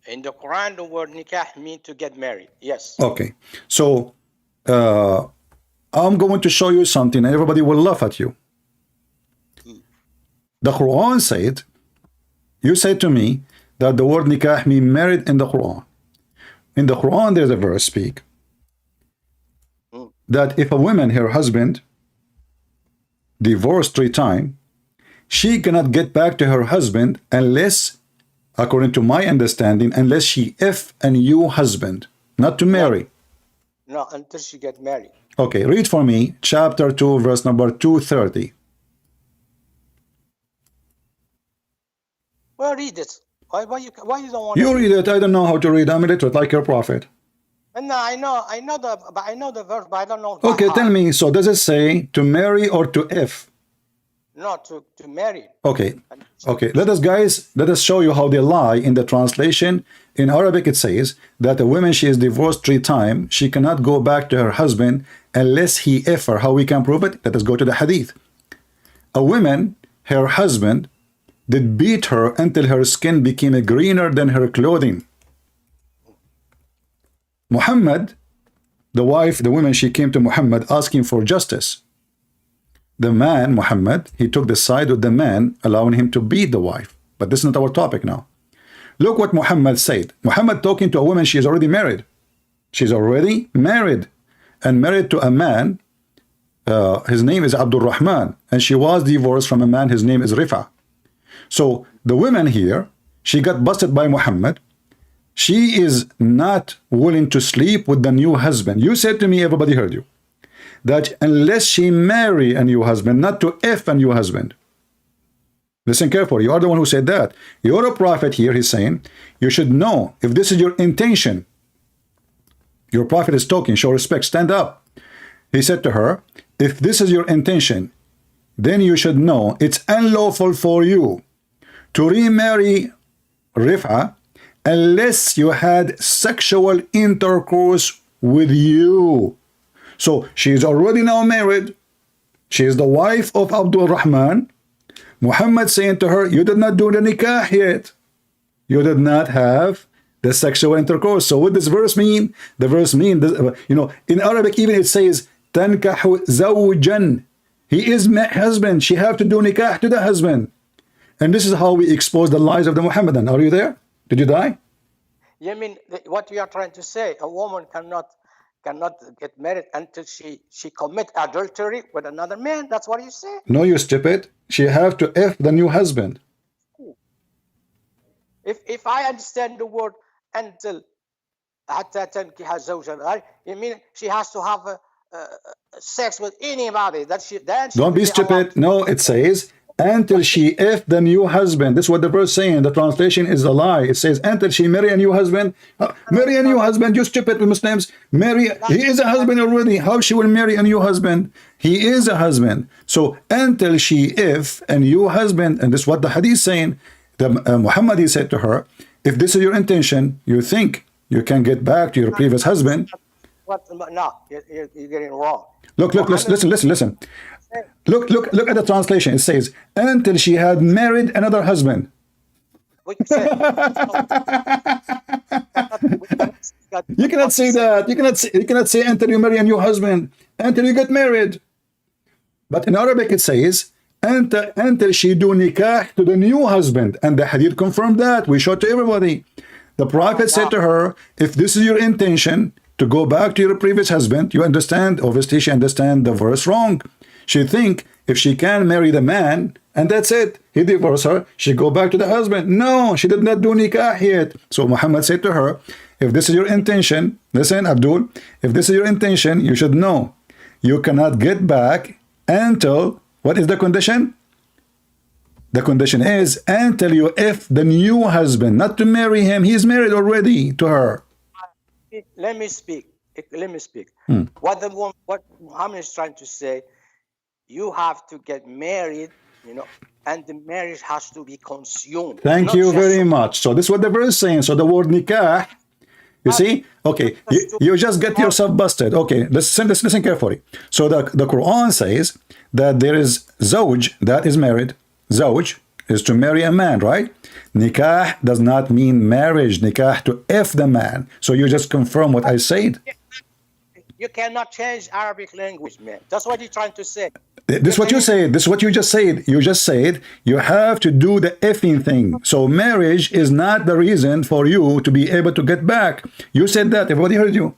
In the Quran, the word nikah mean to get married. Yes. Okay. So I'm going to show you something and everybody will laugh at you. The Quran said, you said to me that the word nikah mean married in the Quran. In the Quran, there's a verse speak that if a woman, her husband, divorced 3 times, she cannot get back to her husband unless, according to my understanding, unless she F a new husband, not to marry. No, until she get married. Okay, read for me chapter 2, verse number 230. Well, read it. Why you don't want you read it? I don't know how to read. I'm illiterate like your prophet. No, I know the verse, but I don't know. Okay, tell me. So does it say to marry or to F? No, to marry. Okay. Let us show you how they lie in the translation. In Arabic, it says that a woman, she is divorced 3 times. She cannot go back to her husband unless he F her. How we can prove it? Let us go to the hadith. A woman, her husband, did beat her until her skin became greener than her clothing. Muhammad, the wife, the woman, she came to Muhammad asking for justice. The man, Muhammad, he took the side of the man, allowing him to beat the wife. But this is not our topic now. Look what Muhammad said. Muhammad talking to a woman, she is already married. She's already married. And married to a man, his name is Abdul Rahman. And she was divorced from a man, his name is Rifa. So the woman here, she got busted by Muhammad. She is not willing to sleep with the new husband. You said to me, everybody heard you, that unless she marry a new husband, not to F a new husband. Listen carefully. You are the one who said that. You're a prophet here. He's saying, you should know if this is your intention. Your prophet is talking. Show respect. Stand up. He said to her, if this is your intention, then you should know it's unlawful for you to remarry Rif'a unless you had sexual intercourse with you. So she is already now married. She is the wife of Abdul Rahman. Muhammad saying to her, you did not do the nikah yet. You did not have the sexual intercourse. So what does verse mean? The verse means, you know, in Arabic even it says, تَنْكَحُ زَوْجًا. He is my husband. She have to do nikah to the husband. And this is how we expose the lies of the Muhammadan. Are you there? Did you die? You mean what you are trying to say? A woman cannot get married until she commit adultery with another man? That's what you say? No, you stupid. She have to F the new husband. If I understand the word until حتى تنكح زوجا, you mean she has to have sex with anybody that she then she Don't be stupid. No, it says until she F the new husband. This is what the verse saying. The translation is a lie. It says until she marry a new husband. Marry a new husband, you stupid Muslims. Marry, he is a husband already. How she will marry a new husband? He is a husband. So until she F a new husband, and this is what the hadith is saying. The Muhammad, he said to her, if this is your intention, you think you can get back to your previous husband. What? No, you're getting it wrong. Look, listen. Look at the translation. It says, until she had married another husband. What you said? You cannot say that. You cannot say until you marry a new husband, until you get married. But in Arabic it says, until she do nikah to the new husband. And the hadith confirmed that. We showed to everybody. The Prophet said to her, if this is your intention to go back to your previous husband, you understand, obviously she understand the verse wrong. She think if she can marry the man, and that's it, he divorced her, she go back to the husband. No, she did not do nikah yet. So Muhammad said to her, if this is your intention, listen Abdul, if this is your intention, you should know, you cannot get back until, what is the condition? The condition is until you F the new husband, not to marry him. He's married already to her. Let me speak. What Muhammad is trying to say, you have to get married, you know, and the marriage has to be consumed. Thank you very much. So this is what the verse is saying. So the word nikah, you see? Okay, you just get yourself busted. Okay, listen carefully. So the Quran says that there is zawj, that is married. Zawj is to marry a man, right? Nikah does not mean marriage. Nikah to F the man. So you just confirm what I said. You cannot change Arabic language, man. That's what you're trying to say. This is what you said. This is what you just said. You just said you have to do the effing thing. So marriage is not the reason for you to be able to get back. You said that. Everybody heard you.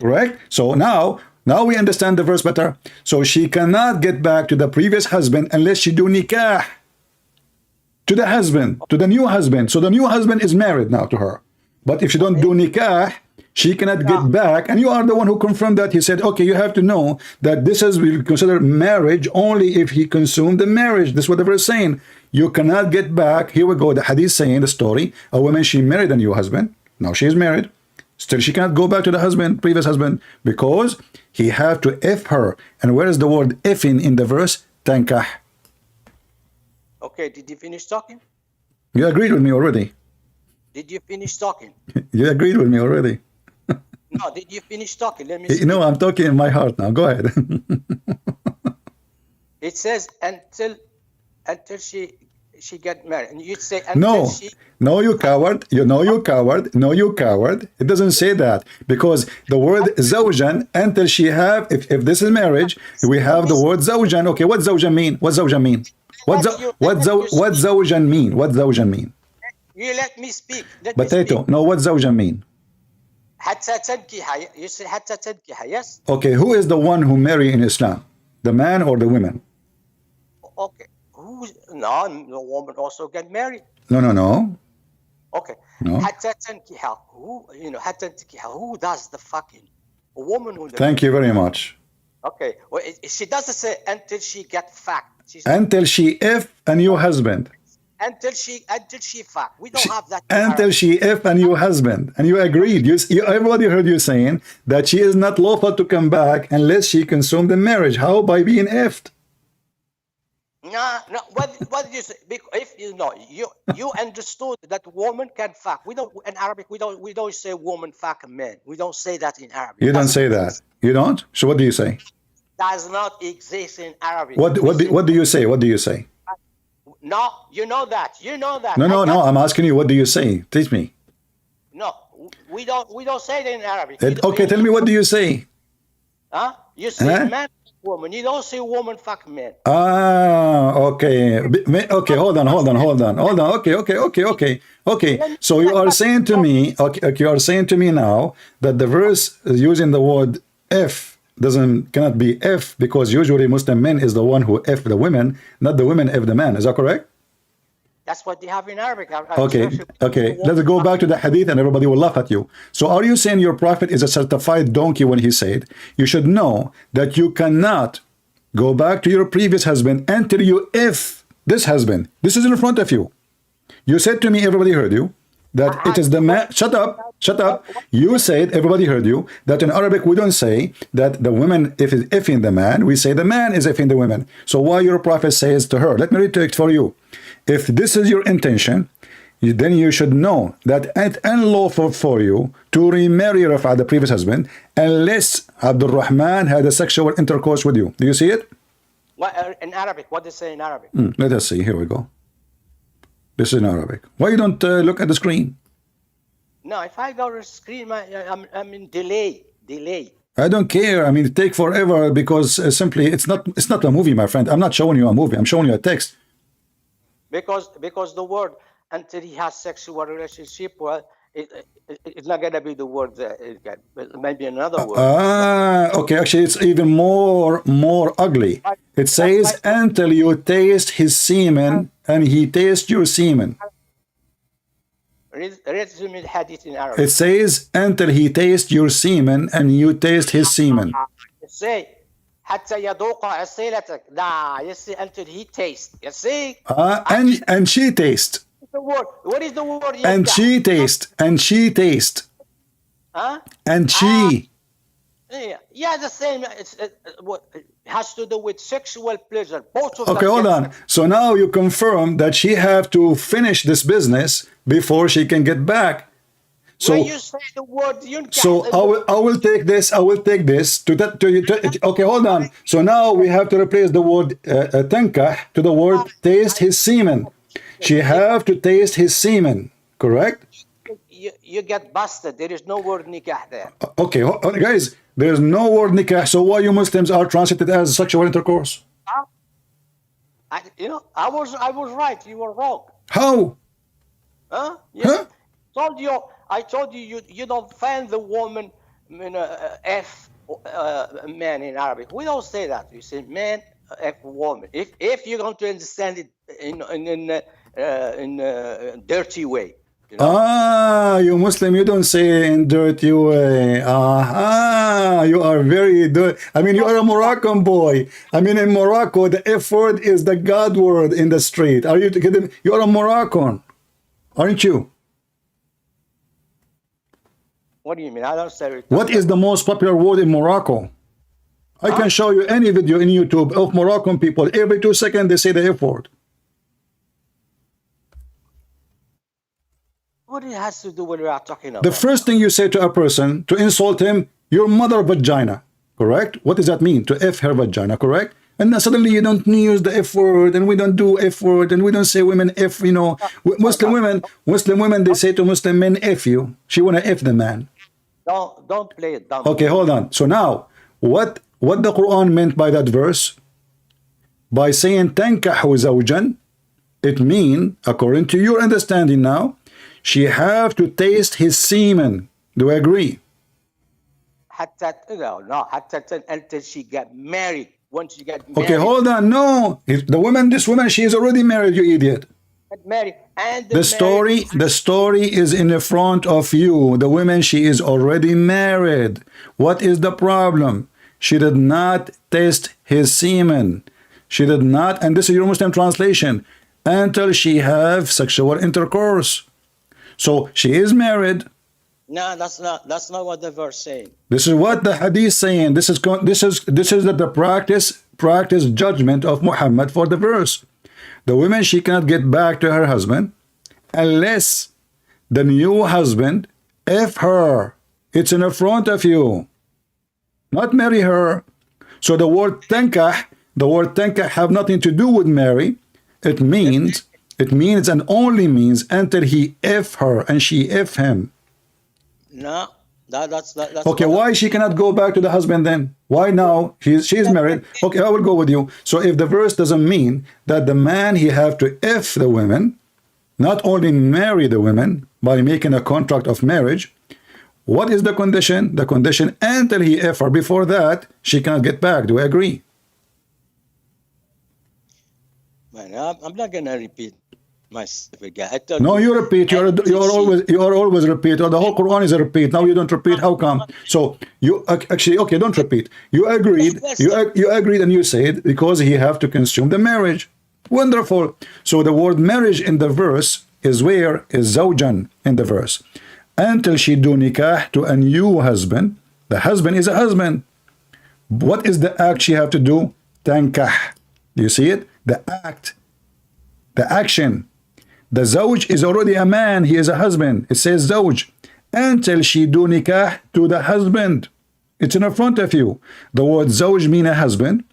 Correct? So now we understand the verse better. So she cannot get back to the previous husband unless she do nikah to the husband, to the new husband. So the new husband is married now to her. But if she don't do nikah, she cannot get back. And you are the one who confirmed that. He said, okay, you have to know that this is will consider marriage only if he consumed the marriage. This is what the verse is saying. You cannot get back. Here we go. The hadith saying the story. A woman, she married a new husband. Now she is married. Still, she cannot go back to the husband, previous husband, because he have to F her. And where is the word Fing in the verse? Tankah. Okay, did you finish talking? You agreed with me already. Did you finish talking? You agreed with me already. No, did you finish talking? Let me see. You know, I'm talking in my heart now. Go ahead. It says until she get married. And you say until no, you coward. You coward. No, you coward. It doesn't say that, because the word zawjan, until she have, if this is marriage, we have the word zawjan. Okay, what zawjan mean? What zawjan mean? What zawjan mean? What zawjan mean? You let me speak. Potato. No, what zawjan mean? You say hatta tankiha, yes? Okay, who is the one who marry in Islam? The man or the women? Okay. No, the woman also get married. No. Okay. No. Hatta tankiha. Who does the fucking? A woman who. Thank you very much. Okay. Well, she doesn't say until she get fucked. Until she F a new husband. Until she fuck. We don't have that. Until she F a new husband. And you agreed. Everybody heard you saying that she is not lawful to come back unless she consumed the marriage. How? By being F'd. No. What did you say? If you understood that woman can fuck. We don't in Arabic. We don't say woman fuck a man. We don't say that in Arabic. You don't say that. You don't. So what do you say? Does not exist in Arabic. What do you say? What do you say? No, you know that. You know that. No. I'm asking you, what do you say? Teach me. No, we don't say it in Arabic. Okay, tell me, what do you say? Huh? You say man, woman. You don't say woman, fuck man. Okay. Okay, hold on. Okay. So you are saying to me, you are saying to me now that the verse using the word F cannot be F, because usually Muslim men is the one who F the women, not the women F the man. Is that correct? That's what they have in Arabic. Okay. Let's go back to the hadith and everybody will laugh at you. So are you saying your prophet is a certified donkey when he said, you should know that you cannot go back to your previous husband until you F this husband? This is in front of you. You said to me, everybody heard you, that it is the man. Shut up. You said, everybody heard you, that in Arabic we don't say that the woman is effing the man, we say the man is effing the woman. So why your prophet says to her, let me read it for you. If this is your intention, then you should know that it's unlawful for you to remarry Rafa, the previous husband, unless Abdul Rahman had a sexual intercourse with you. Do you see it? What in Arabic? What they say in Arabic? Let us see. Here we go. This is in Arabic. Why you don't look at the screen? No, if I go to the screen, I'm in delay. I don't care. I mean, it take forever because simply it's not a movie, my friend. I'm not showing you a movie. I'm showing you a text. Because the word until he has sexual relationship, well, it's not gonna be the word. Maybe another word. Okay. Actually, it's even more able. It says until you taste his semen and he tastes your semen. Read the hadith in Arabic. It says until he tastes your semen and you taste his semen. Say حتى يذوق أصيلتك. You see, until he tastes. You see. And she tastes. The word. What is the word? And she tastes. Huh? And she. Yeah, the same. It has to do with sexual pleasure. Both of them. Okay, hold on. So now you confirm that she have to finish this business before she can get back. So when you say the word, I will take this. Okay, hold on. So now we have to replace the word tankah to the word taste his semen. She have to taste his semen, correct? You get busted. There is no word nikah there. Okay, guys, there is no word nikah. So why you Muslims are translated as sexual intercourse? I was right. You were wrong. How? Huh? Yes. Huh? I told you you don't find the woman F man in Arabic. We don't say that. We say man F woman. If you're going to understand it in a dirty way. You know? You Muslim, you don't say in dirty way. You are very dirty. I mean, you are a Moroccan boy. I mean, in Morocco, the F word is the God word in the street. Are you kidding? You are a Moroccan, aren't you? What do you mean? I don't say. What is the most popular word in Morocco? I can show you any video in YouTube of Moroccan people. Every 2 seconds they say the F word. What it has to do with what we are talking about? The first thing you say to a person to insult him, your mother vagina, correct? What does that mean? To F her vagina, correct? And then suddenly you don't use the F word, and we don't do F word, and we don't say women F, you know. Muslim women, they say to Muslim men, F you. She wanna F the man. Don't play it down. Okay, hold on. So now, what the Quran meant by that verse? By saying tankahu zawjan, it mean, according to your understanding now, she have to taste his semen. Do I agree? Until she get married. Once you get married. Okay, hold on. No, this woman, she is already married. You idiot. Married. And the story is in the front of you. The woman, she is already married. What is the problem? She did not taste his semen. She did not, and this is your Muslim translation, until she have sexual intercourse. So she is married. No, that's not what the verse saying. This is what the hadith saying. This is the practice judgment of Muhammad for the verse. The woman, she cannot get back to her husband unless the new husband F her. It's in the front of you. Not marry her. So the word tankah have nothing to do with marry. It means and only means until he F her and she F him. No, that's Okay, why she cannot go back to the husband then? Why now? She's married. Okay, I will go with you. So if the verse doesn't mean that the man he have to F the women, not only marry the women by making a contract of marriage, what is the condition? The condition until he F her. Before that, she cannot get back. Do I agree? Man, I'm not gonna repeat myself again. No, you repeat. You are always repeat. The whole Quran is a repeat. Now you don't repeat. How come? So you actually okay? Don't repeat. You agreed. You agreed, and you said because he have to consume the marriage. Wonderful. So the word marriage in the verse is where is zawjan in the verse. Until she do nikah to a new husband. The husband is a husband. What is the act she have to do? Tankah. Do you see it? The act. The action. The zawj is already a man. He is a husband. It says zawj. Until she do nikah to the husband. It's in front of you. The word zawj mean a husband.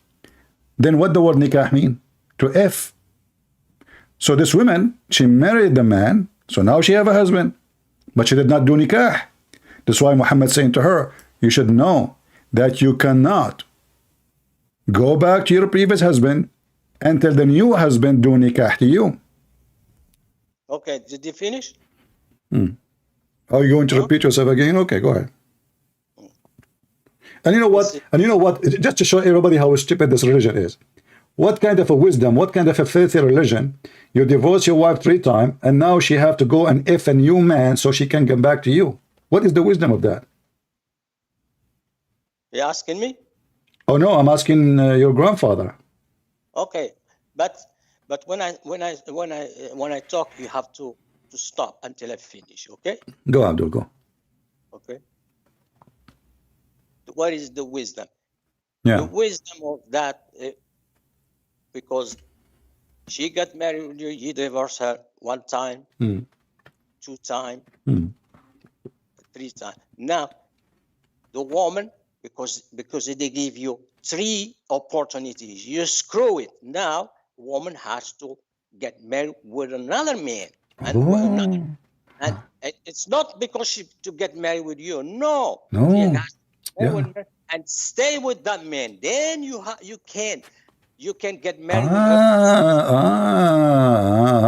Then what the word nikah mean? To F. So this woman, she married the man. So now she have a husband. But she did not do nikah. That's why Muhammad saying to her, you should know that you cannot go back to your previous husband until the new husband do nikah to you. Okay, did you finish? Are you going to repeat yourself again? Okay, go ahead. And you know what? And you know what? Just to show everybody how stupid this religion is. What kind of a wisdom, what kind of a filthy religion? You divorce your wife 3 times, and now she have to go and F a new man so she can come back to you. What is the wisdom of that? You asking me? Oh no, I'm asking your grandfather. Okay, but when I talk, you have to stop until I finish. Okay? Go, Abdul, go. Okay. What is the wisdom? Yeah. The wisdom of that, because she got married with you, you divorced her 1 time, 2 times, 3 times. Now, the woman, because they give you 3 opportunities, you screw it. Now, woman has to get married with another man, and it's not because she to get married with you. No. She has to with her and stay with that man. Then you can get married.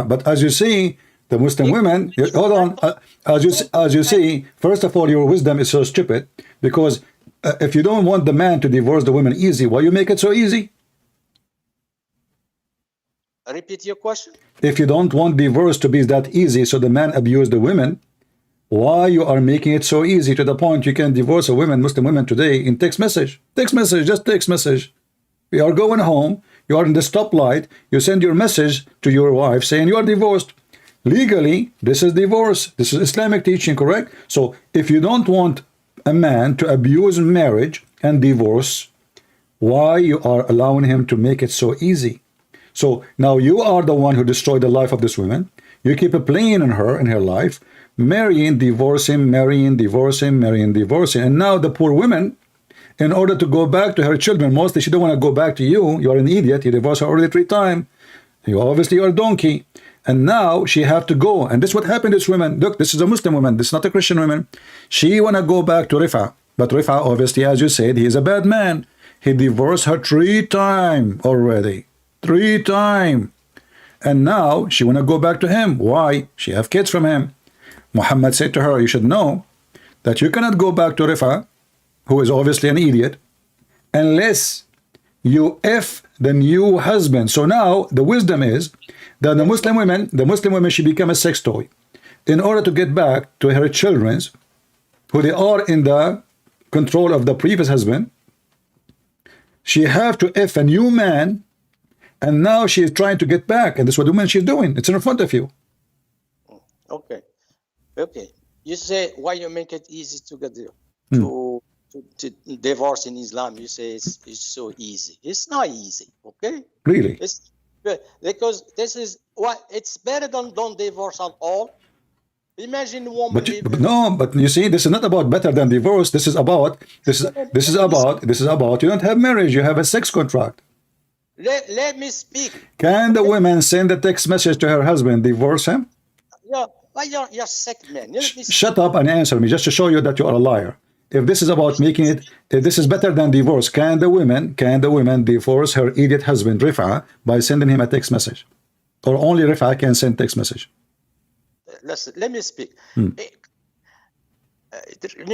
But as you see, the Muslim women, hold on, as you see, first of all, your wisdom is so stupid, because if you don't want the man to divorce the woman easy, why you make it so easy? Repeat your question. If you don't want divorce to be that easy, so the man abuse the women, why you are making it so easy to the point you can divorce a woman, Muslim women today, in text message? Text message, just text message. You are going home, you are in the stoplight, you send your message to your wife saying you are divorced. Legally, this is divorce. This is Islamic teaching, correct? So if you don't want a man to abuse marriage and divorce, why you are allowing him to make it so easy? So now you are the one who destroyed the life of this woman. You keep playing in her life, marrying, divorcing, marrying, divorcing, marrying, divorcing. And now the poor woman, in order to go back to her children, mostly she don't want to go back to you. You are an idiot. You divorced her already 3 times. You obviously are a donkey. And now she have to go. And this is what happened to this woman. Look, this is a Muslim woman. This is not a Christian woman. She want to go back to Rifa. But Rifa, obviously, as you said, he is a bad man. He divorced her 3 times already. 3 times. And now she want to go back to him. Why? She have kids from him. Muhammad said to her, you should know that you cannot go back to Rifa, who is obviously an idiot, unless you F the new husband. So now the wisdom is that the Muslim women should become a sex toy in order to get back to her children's, who they are in the control of the previous husband. She have to F a new man, and now she is trying to get back, and that's what the woman she's doing. It's in front of you. Okay. You say why you make it easy to get there, to divorce in Islam. You say it's so easy. It's not easy. Okay. Really? It's because this is what it's better than don't divorce at all. Imagine a woman. But you see, this is not about better than divorce. This is about you don't have marriage. You have a sex contract. let me speak. Can the woman send a text message to her husband, divorce him? You're sick, man. Let me Shut up and answer me, just to show you that you are a liar. If this is about making it, if this is better than divorce, can the woman divorce her idiot husband, Rifa, by sending him a text message? Or only Rifa can send text message? Listen, let me speak. You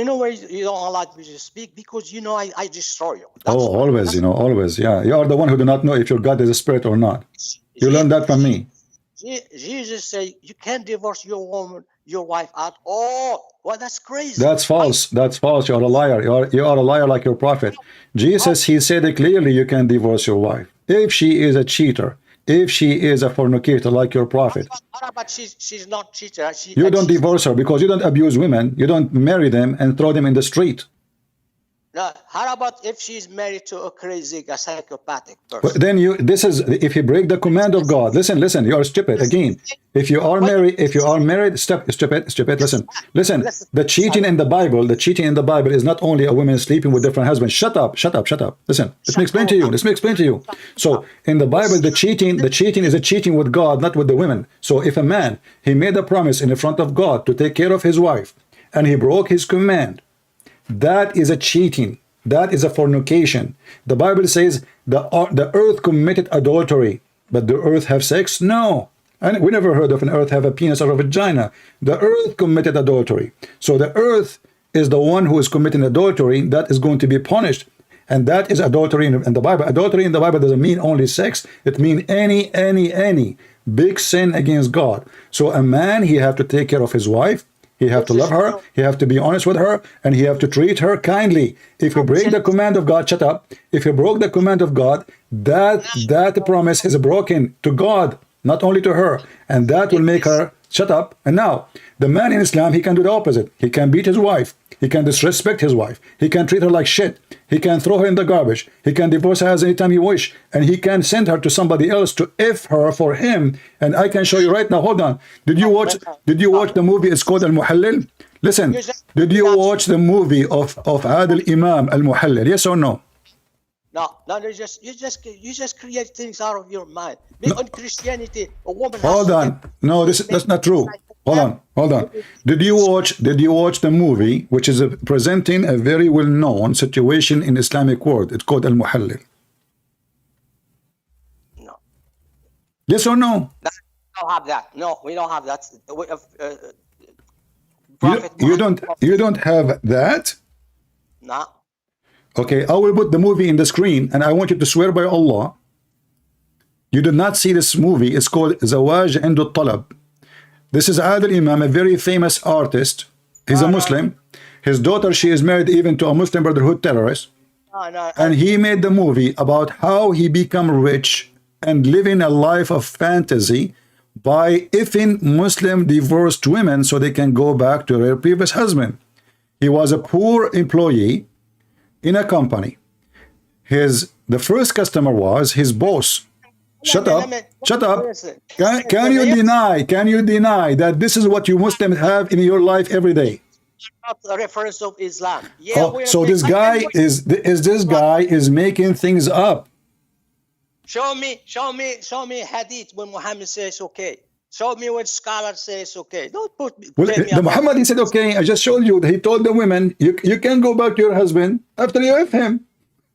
know why you don't allow me to speak? Because you know I destroy you. That's oh, always, you know, always. Yeah, you are the one who do not know if your God is a spirit or not. You learned that from me. Jesus said you can't divorce your wife at all. Well, that's crazy. That's false. That's false. You are a liar. You are a liar like your prophet. Jesus, he said it clearly, you can divorce your wife if she is a cheater, if she is a fornicator like your prophet. But she's not cheater. You don't divorce her because you don't abuse women. You don't marry them and throw them in the street. No, how about if she's married to a crazy, a psychopathic person? But then if you break the command of God, listen, you are stupid again. If you are married, stupid, listen. The cheating in the Bible is not only a woman sleeping with different husbands. Shut up. Listen, let me explain to you. So in the Bible, the cheating is a cheating with God, not with the women. So if a man, he made a promise in the front of God to take care of his wife, and he broke his command, that is a cheating. That is a fornication. The Bible says the earth committed adultery, but the earth have sex? No. And we never heard of an earth have a penis or a vagina. The earth committed adultery. So the earth is the one who is committing adultery that is going to be punished. And that is adultery in the Bible. Adultery in the Bible doesn't mean only sex. It means any big sin against God. So a man, he have to take care of his wife. He have to love her, he have to be honest with her, and he have to treat her kindly. If you break the command of God, shut up. If you broke the command of God, that promise is broken to God, not only to her. And that will make her shut up. And now, the man in Islam, he can do the opposite. He can beat his wife. He can disrespect his wife. He can treat her like shit. He can throw her in the garbage. He can divorce her anytime he wish. And he can send her to somebody else to F her for him. And I can show you right now. Hold on. Did you watch the movie? It's called Al-Muhallil. Listen, did you watch the movie of Adil Imam Al-Muhallil? Yes or no? No, you just create things out of your mind. In Christianity, a woman. Hold on. No, that's not true. Hold on. Did you watch the movie, which is presenting a very well-known situation in Islamic world? It's called Al-Muhallil. No. Yes or no? We don't have that. No, we don't have that. You don't have that? No. Okay, I will put the movie in the screen, and I want you to swear by Allah. You did not see this movie. It's called Zawaj Indu Talab. This is Adil Imam, a very famous artist. He's a Muslim. His daughter, she is married even to a Muslim Brotherhood terrorist. And he made the movie about how he become rich and living a life of fantasy by effing Muslim divorced women so they can go back to their previous husband. He was a poor employee in a company. The first customer was his boss. Shut up. Can you deny that this is what you Muslims have in your life every day? Not a reference of Islam. So this guy is making things up. Show me hadith when Muhammad says okay. Show me when scholars say it's okay. Don't put me. The Muhammad, he said okay. I just showed you that he told the women you can go back to your husband after you have him.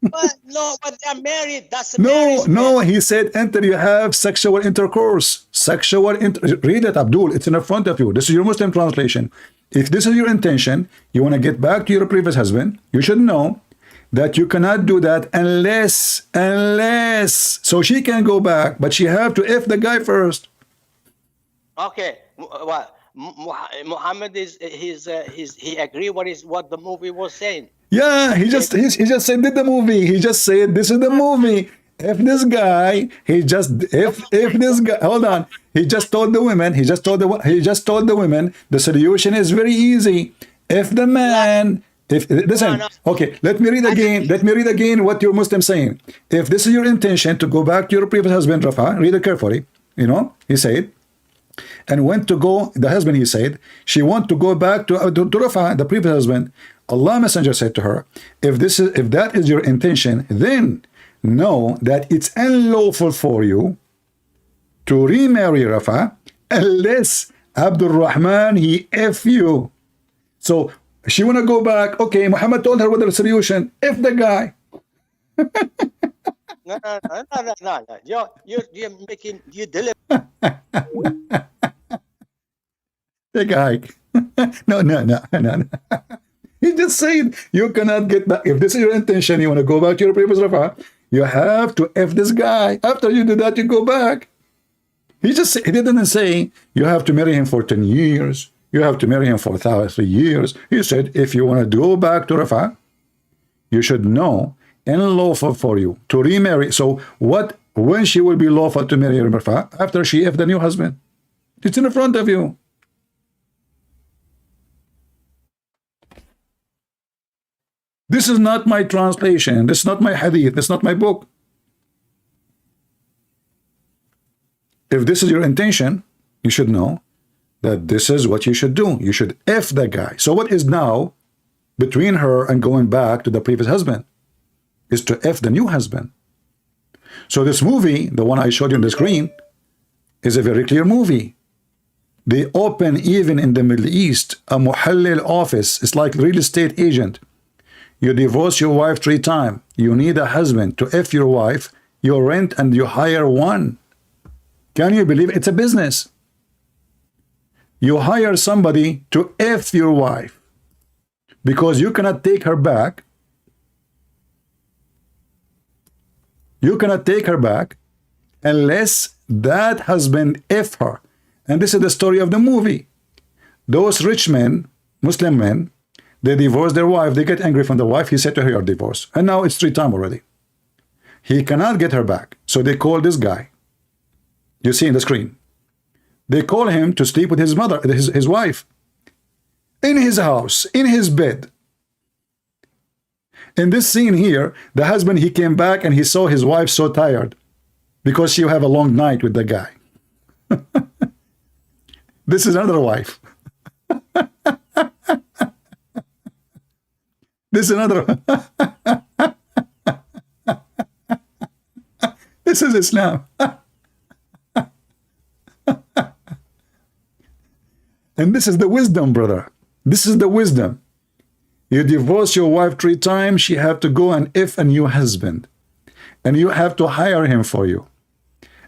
But they're married. That's marriage. No, he said until you have sexual intercourse. Read it, Abdul. It's in front of you. This is your Muslim translation. If this is your intention, you want to get back to your previous husband, you should know that you cannot do that unless so she can go back, but she have to F the guy first. Okay, well, Muhammad he agree what the movie was saying. Yeah, he just said did the movie. He just said this is the movie. If this guy, if this guy, hold on. He just told the women. The solution is very easy. If the man, listen, okay, let me read again what your Muslim saying. If this is your intention to go back to your previous husband, Rafa, read it carefully. He said, and went to go. The husband, he said, she want to go back to Rafa, the previous husband. Allah Messenger said to her, if that is your intention, then know that it's unlawful for you to remarry Rafa unless Abdul Rahman he F you. So she wanna go back. Okay, Muhammad told her what the solution. F the guy. No. You're making you deliver. The guy. No. He just said you cannot get back. If this is your intention, you want to go back to your previous Rafa, you have to F this guy. After you do that, you go back. He didn't say you have to marry him for 10 years. You have to marry him for 3 years. He said if you want to go back to Rafa, you should know unlawful for you to remarry. So when she will be lawful to marry Rafa? After she F the new husband. It's in front of you. This is not my translation. This is not my hadith. This is not my book. If this is your intention, you should know that this is what you should do. You should F the guy. So what is now between her and going back to the previous husband is to F the new husband. So this movie, the one I showed you on the screen, is a very clear movie. They open even in the Middle East a muhallil office. It's like real estate agent. You divorce your wife 3 times. You need a husband to F your wife. You rent and you hire one. Can you believe it's a business? You hire somebody to F your wife because you cannot take her back. You cannot take her back unless that husband F her. And this is the story of the movie. Those rich men, Muslim men, they divorce their wife. They get angry from the wife. He said to her, you're divorced. And now it's 3 times already. He cannot get her back. So they call this guy. You see in the screen. They call him to sleep with his mother, his wife. In his house, in his bed. In this scene here, the husband, he came back and he saw his wife so tired because she have a long night with the guy. This is another wife. This is another. This is Islam. And this is the wisdom, brother. This is the wisdom. You divorce your wife 3 times, she have to go and F a new husband. And you have to hire him for you.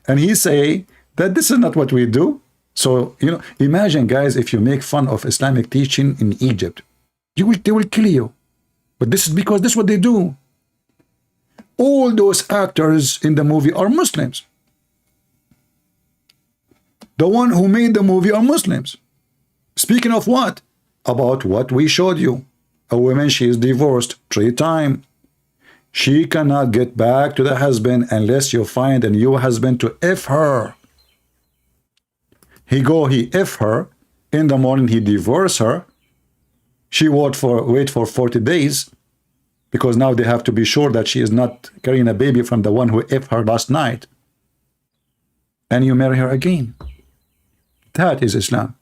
And he say that this is not what we do. So, you know, imagine, guys, if you make fun of Islamic teaching in Egypt, they will kill you. But this is because this is what they do. All those actors in the movie are Muslims. The one who made the movie are Muslims. Speaking of what? About what we showed you. A woman, she is divorced 3 times. She cannot get back to the husband unless you find a new husband to F her. He F her. In the morning, he divorce her. She wait for 40 days because now they have to be sure that she is not carrying a baby from the one who F her last night. And you marry her again. That is Islam.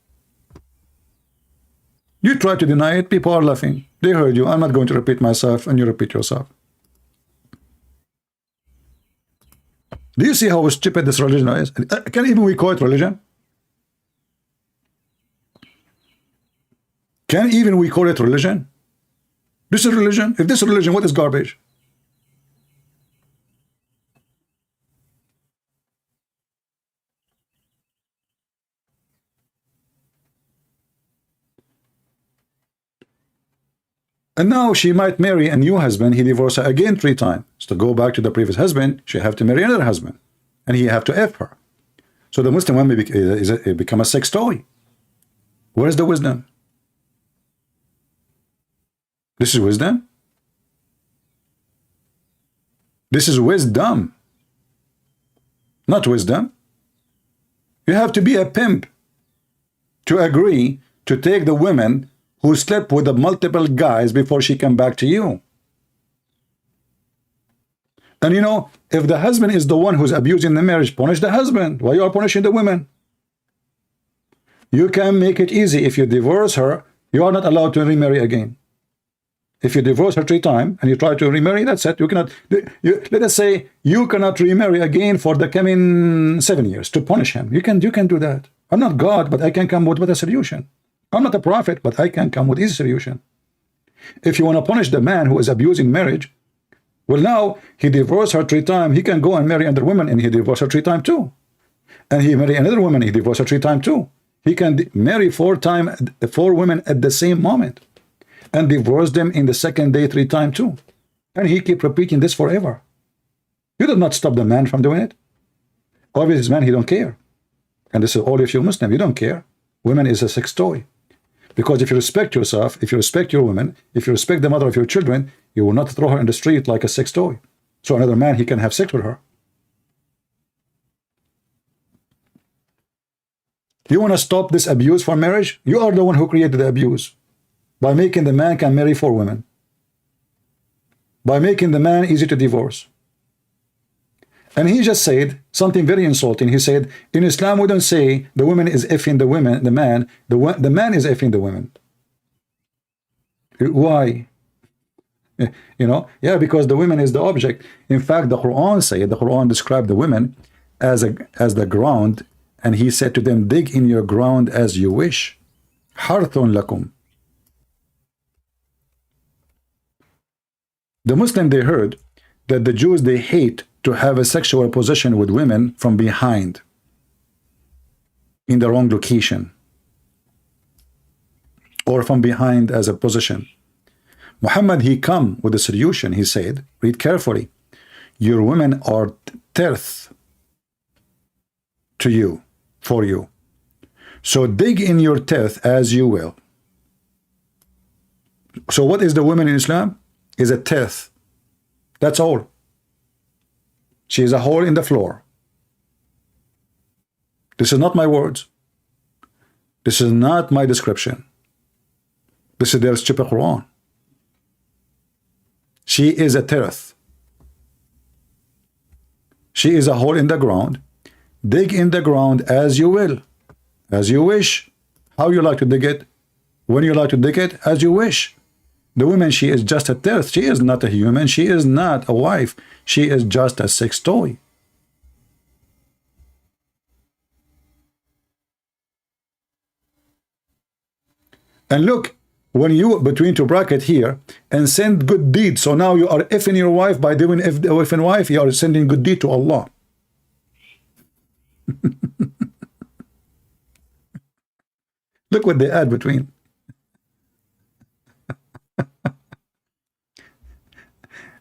You try to deny it, people are laughing. They heard you. I'm not going to repeat myself, and you repeat yourself. Do you see how stupid this religion is? Can even we call it religion? Can even we call it religion? This is religion. If this is religion, what is garbage? And now she might marry a new husband. He divorced her again 3 times. So to go back to the previous husband, she have to marry another husband. And he have to F her. So the Muslim woman become a sex toy. Where is the wisdom? This is wisdom? This is wisdom. Not wisdom. You have to be a pimp to agree to take the women who slept with the multiple guys before she came back to you. And you know, if the husband is the one who's abusing the marriage, punish the husband. Why you are punishing the women? You can make it easy. If you divorce her, you are not allowed to remarry again. If you divorce her 3 times and you try to remarry, that's it. You cannot. Let us say you cannot remarry again for the coming 7 years to punish him. You can do that. I'm not God, but I can come with a solution. I'm not a prophet, but I can come with his solution. If you want to punish the man who is abusing marriage, well, now he divorced her 3 times. He can go and marry another woman, and he divorced her 3 times too. And he marry another woman. He divorced her 3 times too. He can marry 4 women at the same moment, and divorce them in the second day 3 times too. And he keep repeating this forever. You did not stop the man from doing it. Obviously, man, he don't care. And this is all of you Muslim, you don't care. Women is a sex toy. Because if you respect yourself, if you respect your woman, if you respect the mother of your children, you will not throw her in the street like a sex toy. So another man, he can have sex with her. You want to stop this abuse for marriage? You are the one who created the abuse. By making the man can marry 4 women. By making the man easy to divorce. And he just said something very insulting. He said, in Islam, we don't say the woman is effing the women, the man. The man is effing the women. Why? You know? Yeah, because the woman is the object. In fact, the Quran described the women as the ground, and he said to them, dig in your ground as you wish. Harthun lakum. The Muslim, they heard that the Jews, they hate to have a sexual position with women from behind in the wrong location or from behind as a position. Muhammad, he come with a solution. He said, read carefully, your women are teeth to you, for you. So dig in your teeth as you will. So what is the woman in Islam? Is a teeth. That's all. She is a hole in the floor. This is not my words. This is not my description. This is their stupid Quran. She is a teeth. She is a hole in the ground. Dig in the ground as you will, as you wish. How you like to dig it, when you like to dig it, as you wish. The woman, she is just a teeth. She is not a human. She is not a wife. She is just a sex toy. And look, when you between 2 bracket here and send good deed, so now you are effing your wife by doing effing wife, you are sending good deed to Allah. Look what they add between.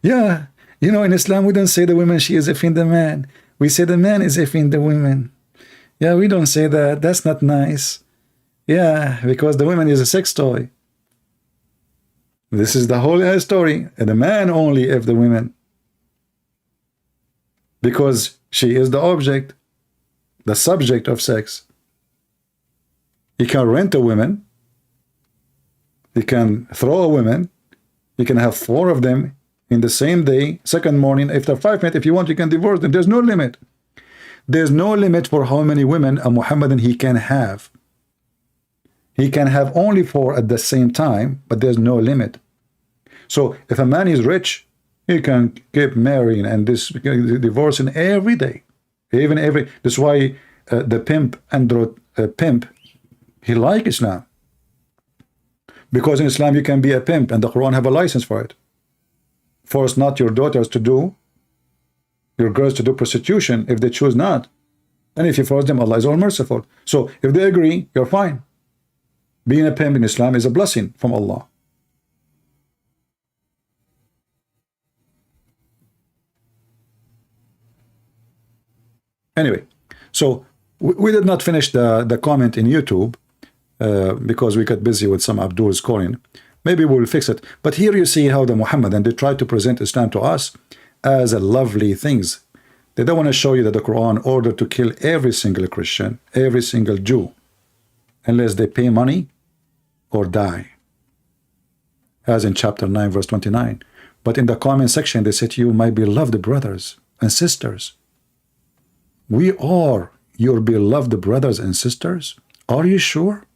Yeah, you know, in Islam, we don't say the woman, she is effing the man. We say the man is effing the women. Yeah, we don't say that. That's not nice. Yeah, because the woman is a sex toy. This is the whole story. And the man only if the women. Because she is the object, the subject of sex. He can rent a woman. He can throw a woman. He can have 4 of them in the same day, second morning, after 5 minutes. If you want, you can divorce them. There's no limit. There's no limit for how many women a Muhammadan he can have. He can have only 4 at the same time, but there's no limit. So if a man is rich, he can keep marrying and divorcing every day. Even every. That's why the pimp, pimp, he like Islam. Because in Islam you can be a pimp, and the Quran have a license for it. Force not your daughters to do, your girls to do prostitution if they choose not. And if you force them, Allah is all merciful. So if they agree, you're fine. Being a pimp in Islam is a blessing from Allah. Anyway, so we did not finish the comment in YouTube because we got busy with some Abdul's calling. Maybe we'll fix it. But here you see how the Muhammadan, they try to present Islam to us as a lovely things. They don't want to show you that the Quran ordered to kill every single Christian, every single Jew, unless they pay money or die. As in chapter 9, verse 29. But in the comment section, they say to you, my beloved brothers and sisters, we are your beloved brothers and sisters. Are you sure?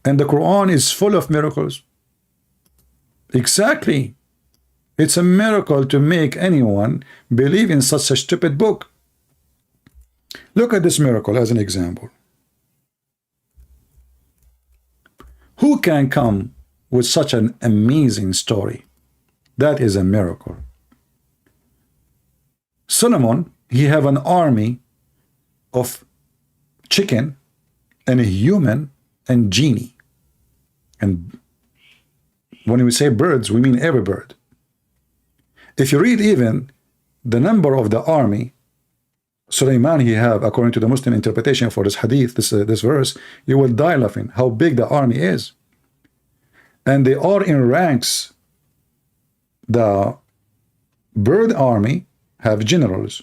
And the Quran is full of miracles. Exactly. It's a miracle to make anyone believe in such a stupid book. Look at this miracle as an example. Who can come with such an amazing story? That is a miracle. Solomon, he have an army of chicken and a human and genie. And when we say birds, we mean every bird. If you read even the number of the army Sulaiman he have, according to the Muslim interpretation for this hadith, this verse, you will die laughing how big the army is. And they are in ranks. The bird army have generals.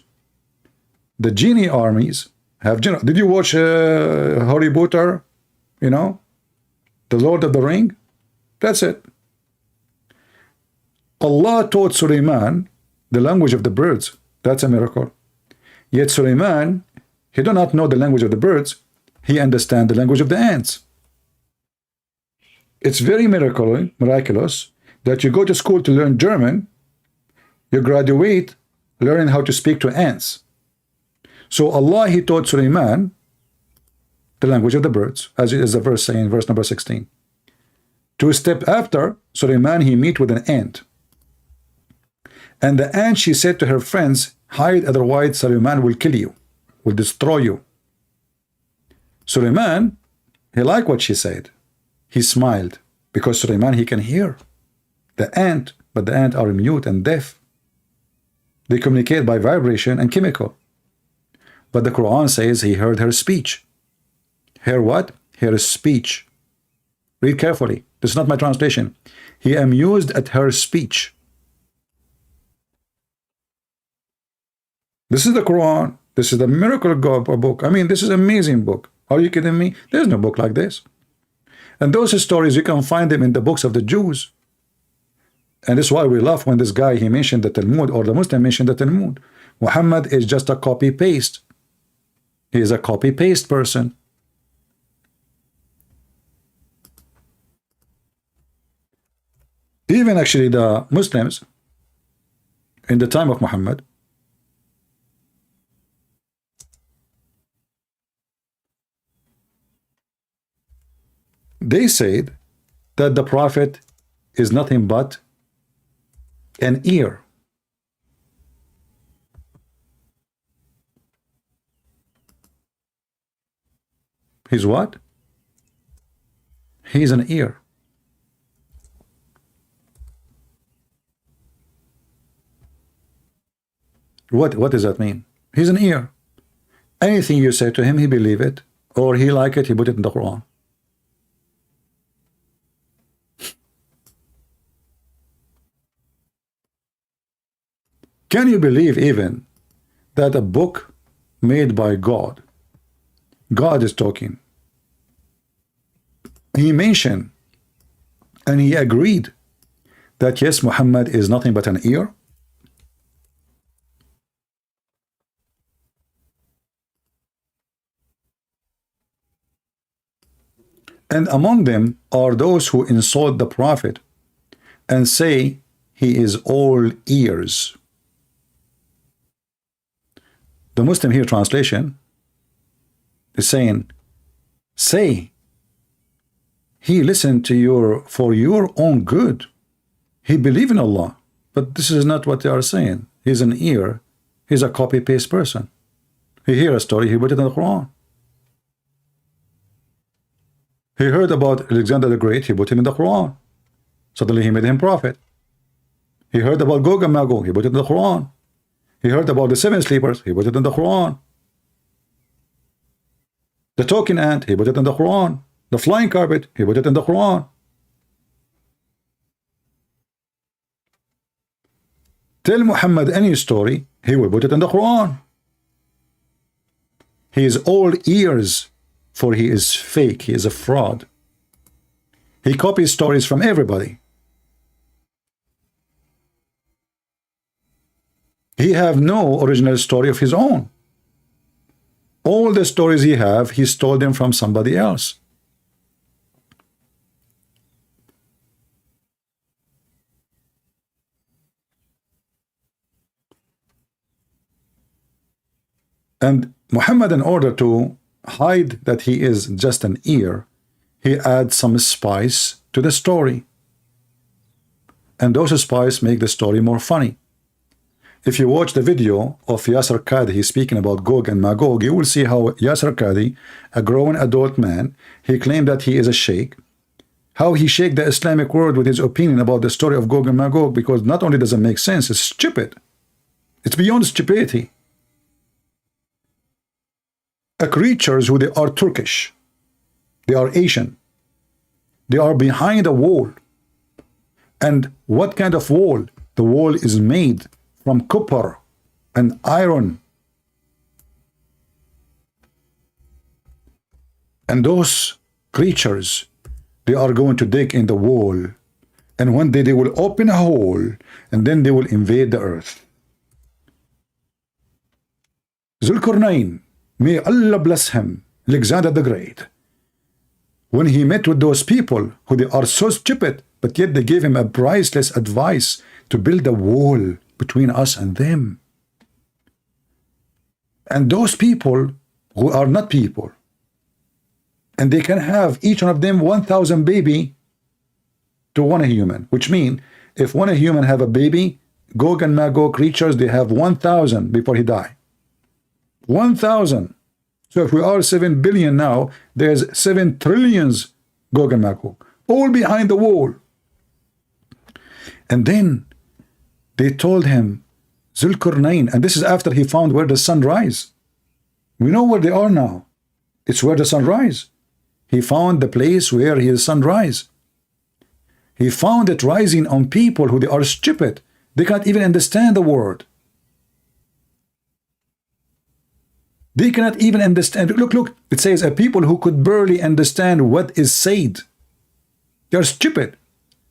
The genie armies have generals. Did you watch Harry Potter? You know, the Lord of the Ring? That's it. Allah taught Sulaiman the language of the birds. That's a miracle. Yet Sulaiman, he do not know the language of the birds. He understands the language of the ants. It's very miraculous that you go to school to learn German, you graduate learning how to speak to ants. So Allah, he taught Sulaiman the language of the birds, as the verse saying, verse number 16. 2 steps after, Sulaiman, he meet with an ant. And the ant, she said to her friends, hide, otherwise Sulaiman will kill you, will destroy you. Sulaiman, he liked what she said. He smiled, because Sulaiman, he can hear the ant, but the ant are mute and deaf. They communicate by vibration and chemical. But the Quran says he heard her speech. Hear what? Her speech. Read carefully. This is not my translation. He amused at her speech. This is the Quran. This is the miracle book. I mean, this is an amazing book. Are you kidding me? There's no book like this. And those stories, you can find them in the books of the Jews. And this is why we laugh when this guy, he mentioned the Talmud, or the Muslim mentioned the Talmud. Muhammad is just a copy-paste. He is a copy-paste person. Even actually the Muslims in the time of Muhammad, they said that the Prophet is nothing but an ear. He's what? He's an ear. What does that mean? He's an ear. Anything you say to him, he believe it, or he like it, he put it in the Quran. Can you believe even that a book made by God, God is talking, he mentioned and he agreed that yes, Muhammad is nothing but an ear? And among them are those who insult the Prophet and say he is all ears. The Muslim here translation is saying, say, he listened to for your own good. He believed in Allah. But this is not what they are saying. He's an ear. He's a copy-paste person. He hear a story, he put it in the Quran. He heard about Alexander the Great, he put him in the Quran. Suddenly he made him prophet. He heard about Gog and Magog, he put it in the Quran. He heard about the 7 sleepers, he put it in the Quran. The talking ant, he put it in the Quran. The flying carpet, he put it in the Quran. Tell Muhammad any story, he will put it in the Quran. He is all ears, for he is fake, he is a fraud. He copies stories from everybody. He have no original story of his own. All the stories he have, he stole them from somebody else. And Muhammad, in order to hide that he is just an ear, he adds some spice to the story. And those spices make the story more funny. If you watch the video of Yasser Qadhi speaking about Gog and Magog, you will see how Yasser Qadhi, a grown adult man, he claimed that he is a sheikh, how he shake the Islamic world with his opinion about the story of Gog and Magog, because not only does it make sense, it's stupid. It's beyond stupidity. Creatures who they are Turkish, they are Asian, they are behind a wall. And what kind of wall? The wall is made from copper and iron. And those creatures, they are going to dig in the wall. And one day they will open a hole and then they will invade the earth. Zulkarnain, may Allah bless him, Alexander the Great, when he met with those people who they are so stupid, but yet they gave him a priceless advice to build a wall between us and them. And those people who are not people, and they can have each one of them 1,000 baby to one human, which means if one human have a baby, Gog and Magog creatures, they have 1,000 before he die. 1,000. So if we are 7 billion now, there's 7 trillions Gog and Magog, all behind the wall. And then they told him, Zulkarnain, and this is after he found where the sun rise. We know where they are now. It's where the sun rise. He found the place where his sun rise. He found it rising on people who they are stupid. They can't even understand the word. They cannot even understand. Look, it says a people who could barely understand what is said. They are stupid.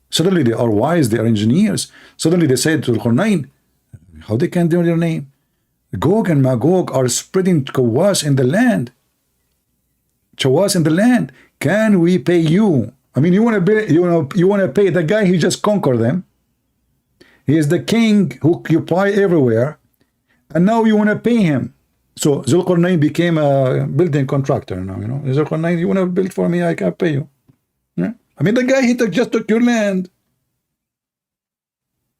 Suddenly they are wise, they are engineers. Suddenly they said to Zulkarnain, how they can do their name? Gog and Magog are spreading chaos in the land. Chaos in the land. Can we pay you? I mean, you want to pay the guy who just conquered them. He is the king who occupy everywhere, and now you want to pay him. So Zulkarnain became a building contractor now. You know, Zulkarnain, you want to build for me? I can pay you. Yeah? I mean, the guy just took your land.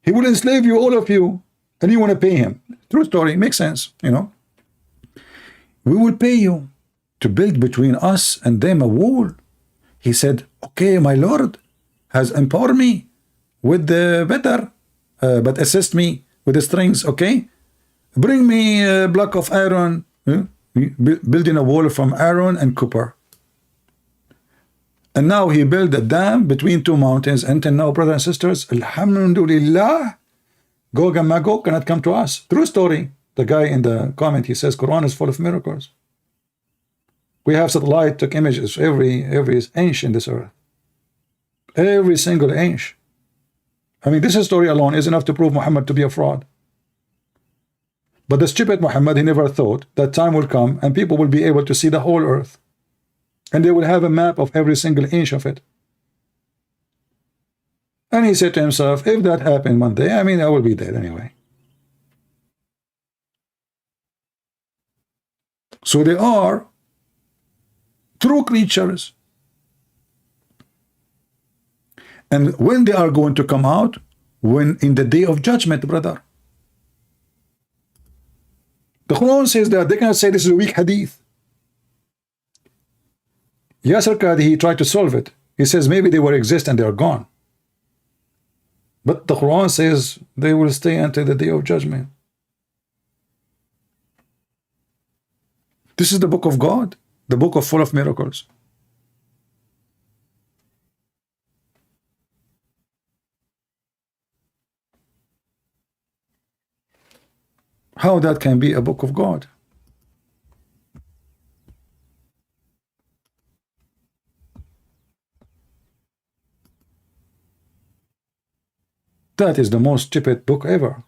He will enslave you, all of you, and you want to pay him. True story, makes sense. You know, we will pay you to build between us and them a wall. He said, okay, my lord has empowered me with the better, but assist me with the strings, okay? Bring me a block of iron, building a wall from iron and copper. And now he built a dam between two mountains. Until now, brothers and sisters, alhamdulillah, Gog and Magog cannot come to us. True story. The guy in the comment, he says, Quran is full of miracles. We have satellite took images every inch in this earth. Every single inch. I mean, this story alone is enough to prove Muhammad to be a fraud. But the stupid Muhammad, he never thought that time will come and people will be able to see the whole earth. And they will have a map of every single inch of it. And he said to himself, if that happened one day, I mean, I will be dead anyway. So they are true creatures. And when they are going to come out? When in the day of judgment, brother. The Quran says that. They cannot say this is a weak hadith. Yasser Qadhi, he tried to solve it. He says maybe they will exist and they are gone. But the Quran says they will stay until the day of judgment. This is the book of God, the book of full of miracles. How that can be a book of God? That is the most stupid book ever.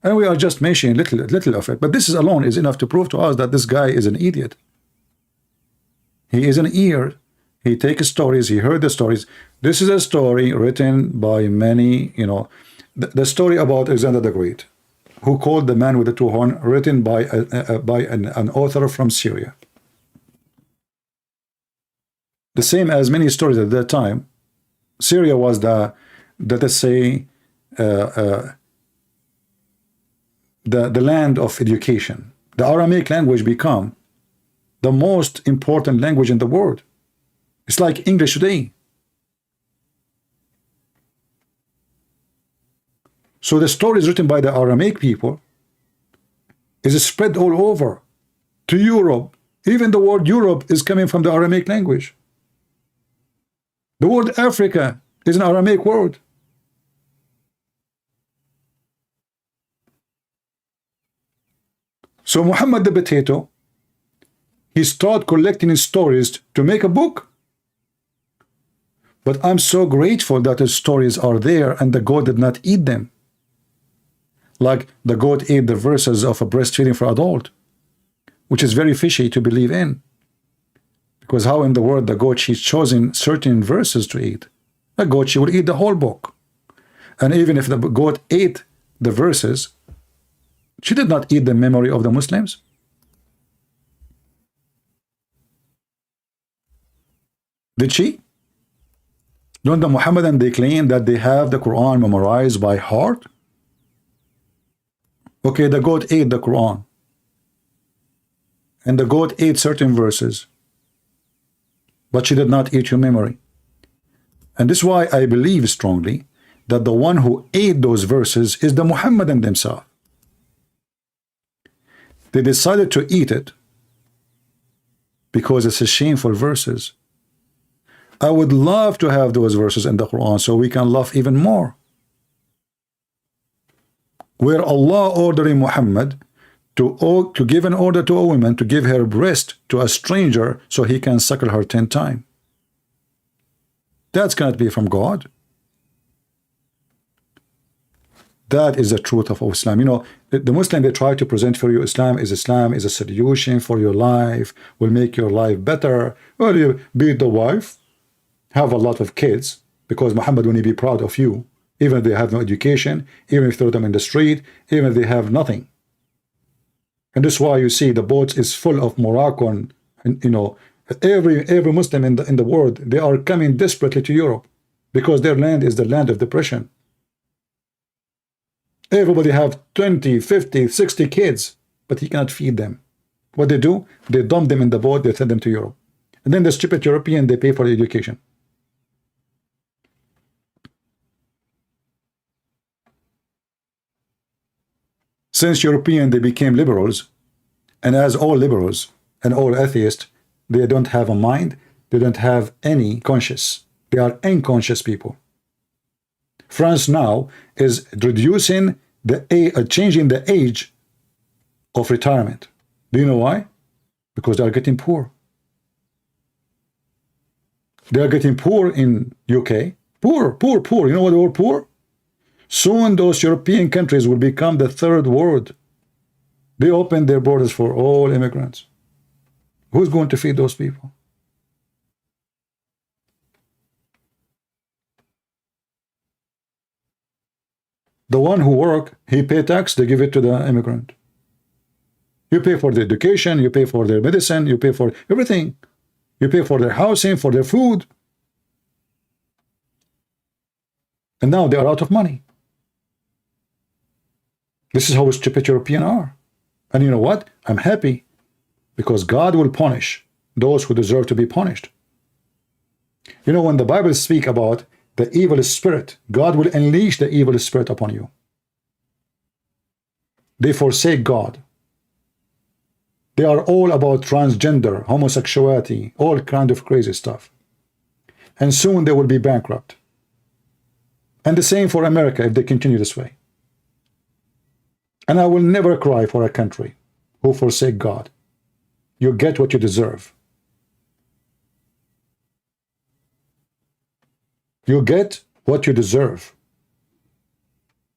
And we are just mentioning little of it. But this is alone is enough to prove to us that this guy is an idiot. He is an ear. He takes stories. He heard the stories. This is a story written by many, you know, the story about Alexander the Great. who called the man with the two horns, written by an author from Syria. The same as many stories at that time. Syria was the, let us say, the land of education. The Aramaic language become the most important language in the world. It's like English today. So the stories written by the Aramaic people is spread all over to Europe. Even the word Europe is coming from the Aramaic language. The word Africa is an Aramaic word. So Muhammad the potato, he started collecting his stories to make a book. But I'm so grateful that the stories are there and the goat did not eat them. Like the goat ate the verses of a breastfeeding for adult, which is very fishy to believe in. Because how in the world the goat, she's chosen certain verses to eat? A goat, she will eat the whole book. And even if the goat ate the verses, she did not eat the memory of the Muslims. Did she? Don't the Muhammadan, they claim that they have the Quran memorized by heart? Okay, the goat ate the Quran. And the goat ate certain verses. But she did not eat your memory. And this is why I believe strongly that the one who ate those verses is the Muhammadan themselves. They decided to eat it because it's a shameful verses. I would love to have those verses in the Quran so we can love even more. Where Allah ordering Muhammad to give an order to a woman to give her breast to a stranger so he can suckle her 10 times. That's cannot be from God. That is the truth of Islam. You know, the Muslim, they try to present for you Islam is a solution for your life, will make your life better. Well, you beat the wife, have a lot of kids, because Muhammad will be proud of you, even if they have no education, even if you throw them in the street, even if they have nothing. And this is why you see the boats is full of Moroccan, and you know, every Muslim in the world, they are coming desperately to Europe because their land is the land of depression. Everybody have 20, 50, 60 kids, but he cannot feed them. What they do, they dump them in the boat, they send them to Europe. And then the stupid European, they pay for the education. Since European, they became liberals, and as all liberals and all atheists, they don't have a mind, they don't have any conscience. They are unconscious people. France now is reducing changing the age of retirement. Do you know why? Because they are getting poor. They are getting poor in UK. Poor. You know what the word poor? Soon those European countries will become the third world. They open their borders for all immigrants. Who's going to feed those people? The one who work, he pay tax, they give it to the immigrant. You pay for their education, you pay for their medicine, you pay for everything. You pay for their housing, for their food. And now they are out of money. This is how stupid Europeans are. And you know what? I'm happy because God will punish those who deserve to be punished. You know, when the Bible speaks about the evil spirit, God will unleash the evil spirit upon you. They forsake God. They are all about transgender, homosexuality, all kind of crazy stuff. And soon they will be bankrupt. And the same for America if they continue this way. And I will never cry for a country who forsake God. You get what you deserve. You get what you deserve.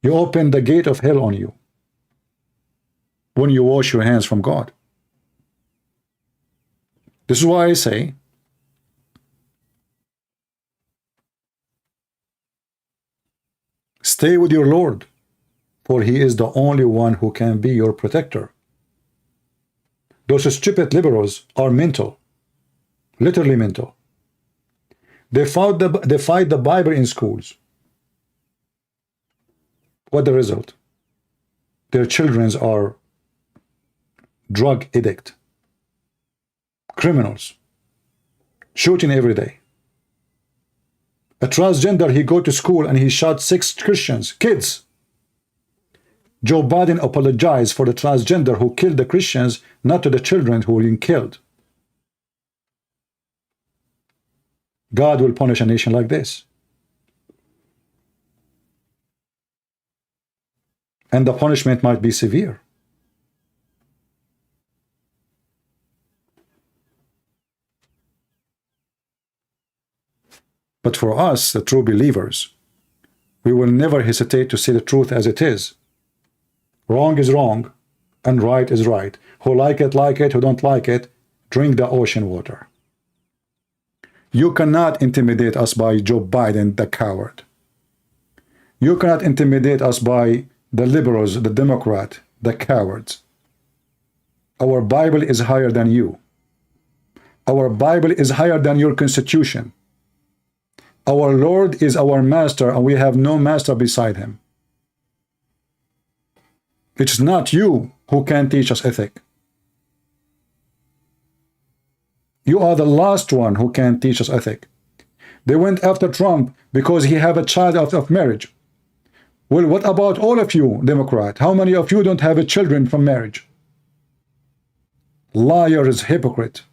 You open the gate of hell on you when you wash your hands from God. This is why I say, stay with your Lord for he is the only one who can be your protector. Those stupid liberals are mental, literally mental. They fight the Bible in schools. What the result? Their children are drug addict, criminals, shooting every day. A transgender, he go to school and he shot 6 Christians, kids. Joe Biden apologized for the transgender who killed the Christians, not to the children who were being killed. God will punish a nation like this. And the punishment might be severe. But for us, the true believers, we will never hesitate to see the truth as it is. Wrong is wrong, and right is right. Who like it, who don't like it, drink the ocean water. You cannot intimidate us by Joe Biden, the coward. You cannot intimidate us by the liberals, the Democrat, the cowards. Our Bible is higher than you. Our Bible is higher than your constitution. Our Lord is our master, and we have no master beside him. It's not you who can teach us ethic. You are the last one who can teach us ethic. They went after Trump because he have a child out of marriage. Well, what about all of you, Democrat? How many of you don't have a children from marriage? Liars, hypocrite.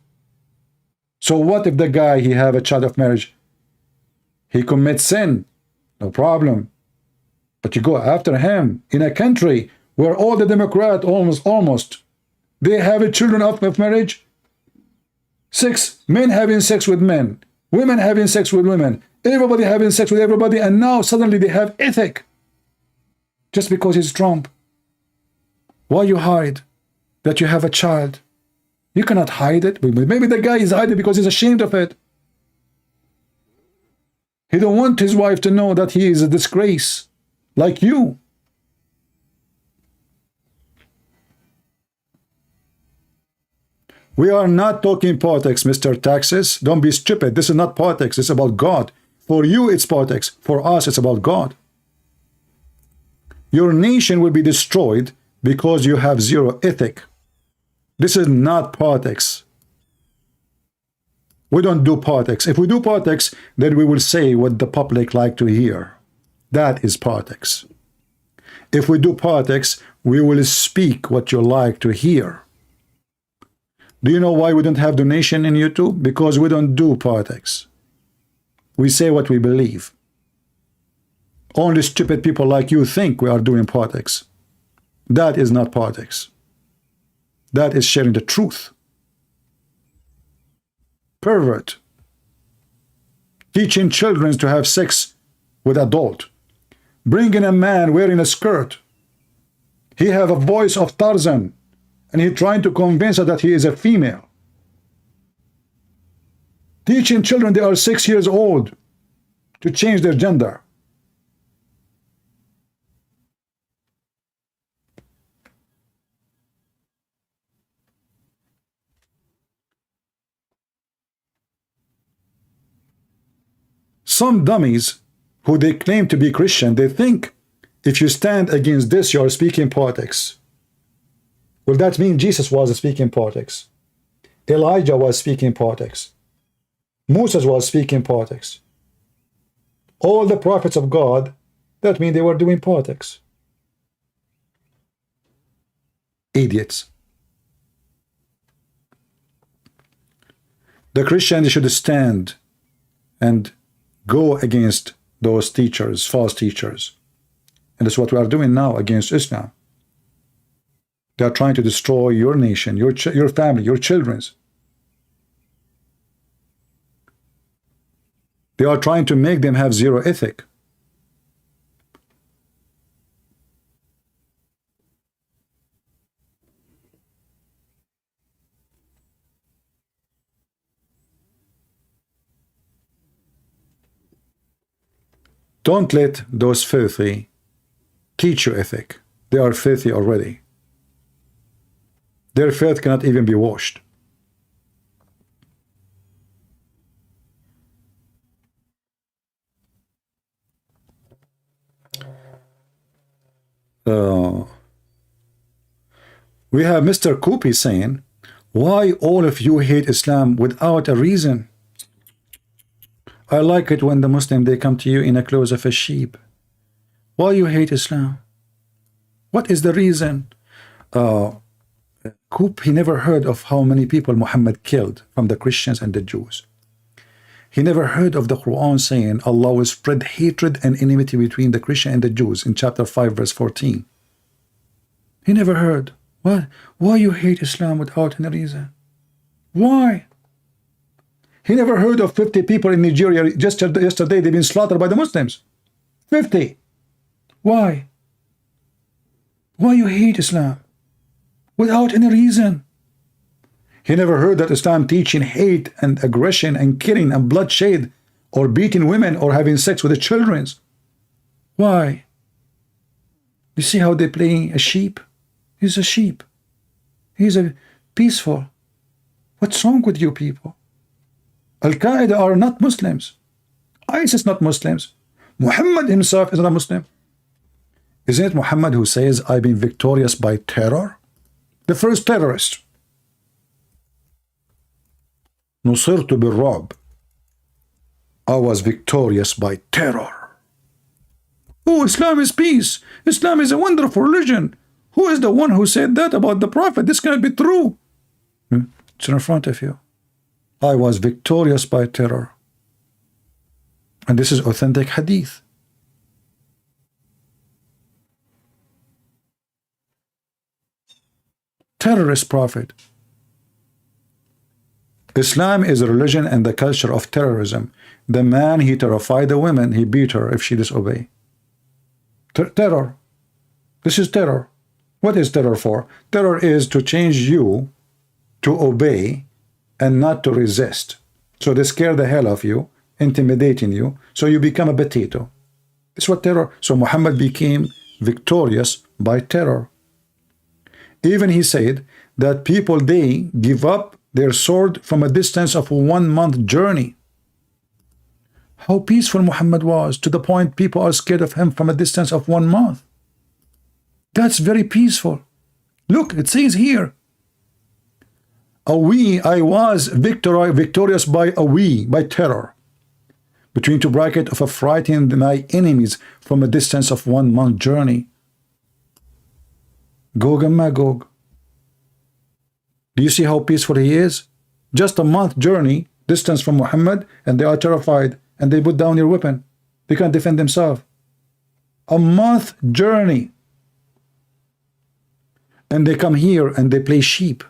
So what if the guy, he have a child of marriage? He commits sin, no problem. But you go after him in a country where all the Democrats almost, they have a children out of marriage. 6 men having sex with men, women having sex with women, everybody having sex with everybody, and now suddenly they have ethic. Just because he's Trump. Why you hide that you have a child? You cannot hide it. Maybe the guy is hiding because he's ashamed of it. He don't want his wife to know that he is a disgrace, like you. We are not talking politics, Mr. Taxes. Don't be stupid. This is not politics. It's about God. For you, it's politics. For us, it's about God. Your nation will be destroyed because you have zero ethic. This is not politics. We don't do politics. If we do politics, then we will say what the public like to hear. That is politics. If we do politics, we will speak what you like to hear. Do you know why we don't have donation in YouTube? Because we don't do politics. We say what we believe. Only stupid people like you think we are doing politics. That is not politics. That is sharing the truth. Pervert. Teaching children to have sex with adult. Bringing a man wearing a skirt. He have a voice of Tarzan, and he trying to convince her that he is a female. Teaching children they are 6 years old to change their gender. Some dummies who they claim to be Christian, they think if you stand against this, you are speaking politics. Well, that means Jesus was speaking politics. Elijah was speaking politics. Moses was speaking politics. All the prophets of God, that means they were doing politics. Idiots. The Christians should stand and go against those teachers, false teachers. And that's what we are doing now against Islam. They are trying to destroy your nation, your family, your children. They are trying to make them have zero ethic. Don't let those filthy teach you ethic. They are filthy already. Their filth cannot even be washed. We have Mr. Koopy saying, why all of you hate Islam without a reason? I like it when the Muslim, they come to you in the clothes of a sheep. Why you hate Islam? What is the reason? Koop, he never heard of how many people Muhammad killed from the Christians and the Jews. He never heard of the Quran saying Allah will spread hatred and enmity between the Christian and the Jews in chapter 5 verse 14. He never heard. What? Why you hate Islam without any reason? Why? He never heard of 50 people in Nigeria just yesterday they've been slaughtered by the Muslims. 50. Why? Why you hate Islam? Without any reason. He never heard that Islam teaching hate and aggression and killing and bloodshed or beating women or having sex with the children. Why? You see how they're playing a sheep? He's a sheep. He's a peaceful. What's wrong with you people? Al-Qaeda are not Muslims. ISIS not Muslims. Muhammad himself is not a Muslim. Isn't it Muhammad who says, I've been victorious by terror? The first terrorist. نصرت بالرعب. I was victorious by terror. Oh, Islam is peace. Islam is a wonderful religion. Who is the one who said that about the Prophet? This cannot be true. It's in front of you. I was victorious by terror. And this is authentic hadith. Terrorist prophet. Islam is a religion and the culture of terrorism. The man, he terrified the women, he beat her if she disobey. Terror. This is terror. What is terror for? Terror is to change you to obey and not to resist. So they scare the hell of you, intimidating you, so you become a potato. That's what terror. So Muhammad became victorious by terror. Even he said that people, they give up their sword from a distance of a 1 month journey. How peaceful Muhammad was, to the point people are scared of him from a distance of 1 month. That's very peaceful. Look, it says here, I was victorious by by terror, between two brackets of a frightening my enemies from a distance of 1 month journey. Gog and Magog. Do you see how peaceful he is? Just a month journey distance from Muhammad, and they are terrified, and they put down your weapon. They can't defend themselves. A month journey. And they come here and they play sheep.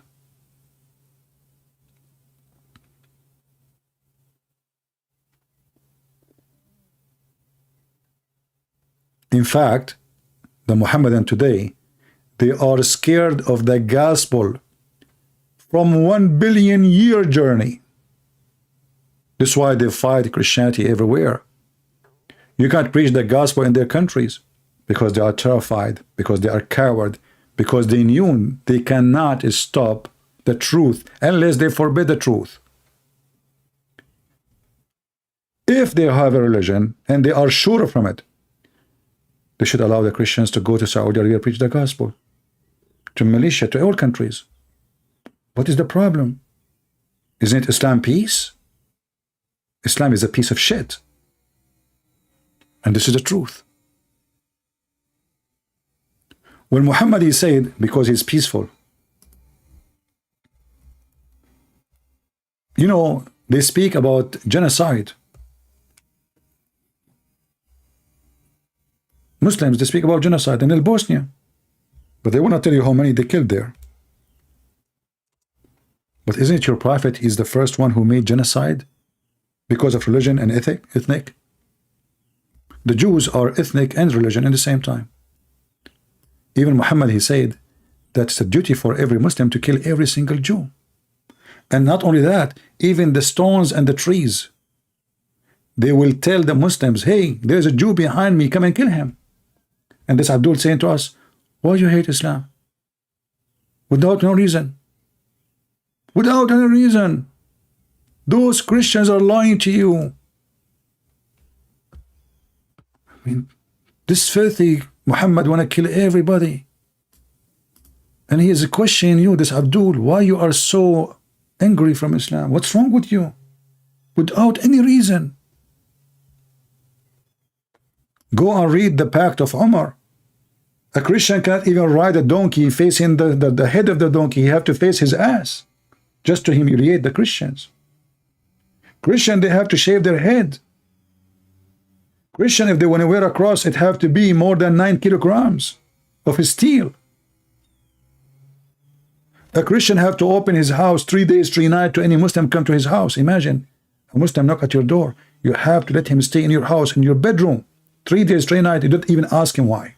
In fact, the Mohammedan today, they are scared of the gospel from 1 billion year journey. That's why they fight Christianity everywhere. You can't preach the gospel in their countries because they are terrified, because they are coward, because they knew they cannot stop the truth unless they forbid the truth. If they have a religion and they are sure from it, they should allow the Christians to go to Saudi Arabia, preach the gospel, to Malaysia, to all countries. What is the problem? Isn't it Islam peace? Islam is a piece of shit. And this is the truth. When Muhammad, he said, because he's peaceful, you know, they speak about genocide. Muslims, they speak about genocide in Bosnia, but they will not tell you how many they killed there. But isn't it your prophet is the first one who made genocide because of religion and ethnic? The Jews are ethnic and religion at the same time. Even Muhammad, he said that it's a duty for every Muslim to kill every single Jew. And not only that, even the stones and the trees, they will tell the Muslims, hey, there's a Jew behind me, come and kill him. And this Abdul saying to us, Why you hate Islam? Without no reason. Without any reason. Those Christians are lying to you. I mean, this filthy Muhammad want to kill everybody. And he is questioning you, this Abdul, why you are so angry from Islam? What's wrong with you? Without any reason. Go and read the Pact of Umar. A Christian cannot even ride a donkey facing the head of the donkey. He have to face his ass just to humiliate the Christians. Christian, they have to shave their head. Christian, if they want to wear a cross, it have to be more than 9 kilograms of steel. A Christian have to open his house 3 days, 3 nights to any Muslim come to his house. Imagine, a Muslim knock at your door. You have to let him stay in your house, in your bedroom. 3 days, 3 nights. You don't even ask him why.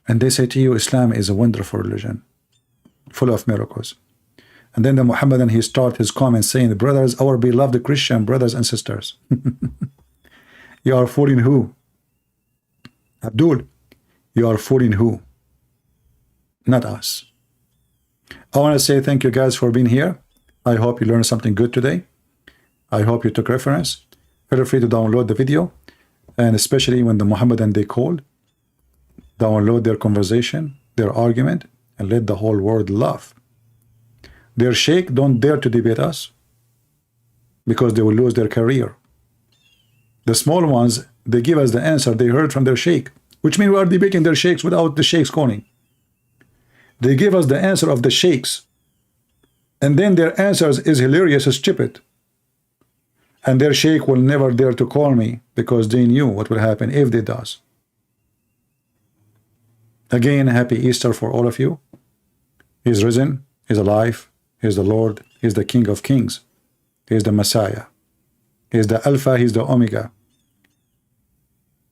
And they say to you, Islam is a wonderful religion, full of miracles. And then the Muhammadan, he start his comments saying, brothers, our beloved Christian brothers and sisters. You are fooling who? Abdul, you are fooling who? Not us. I want to say thank you guys for being here. I hope you learned something good today. I hope you took reference. Feel free to download the video. And especially when the Muhammadan they called, download their conversation, their argument, and let the whole world laugh. Their sheikh don't dare to debate us because they will lose their career. The small ones, they give us the answer they heard from their sheikh, which means we are debating their sheikhs without the sheikhs calling. They give us the answer of the sheikhs, and then their answers is hilarious and stupid. And their sheikh will never dare to call me because they knew what will happen if they does. Again, happy Easter for all of you. He's risen, he's alive, he's the Lord, he's the King of Kings, he's the Messiah, he's the Alpha, he's the Omega.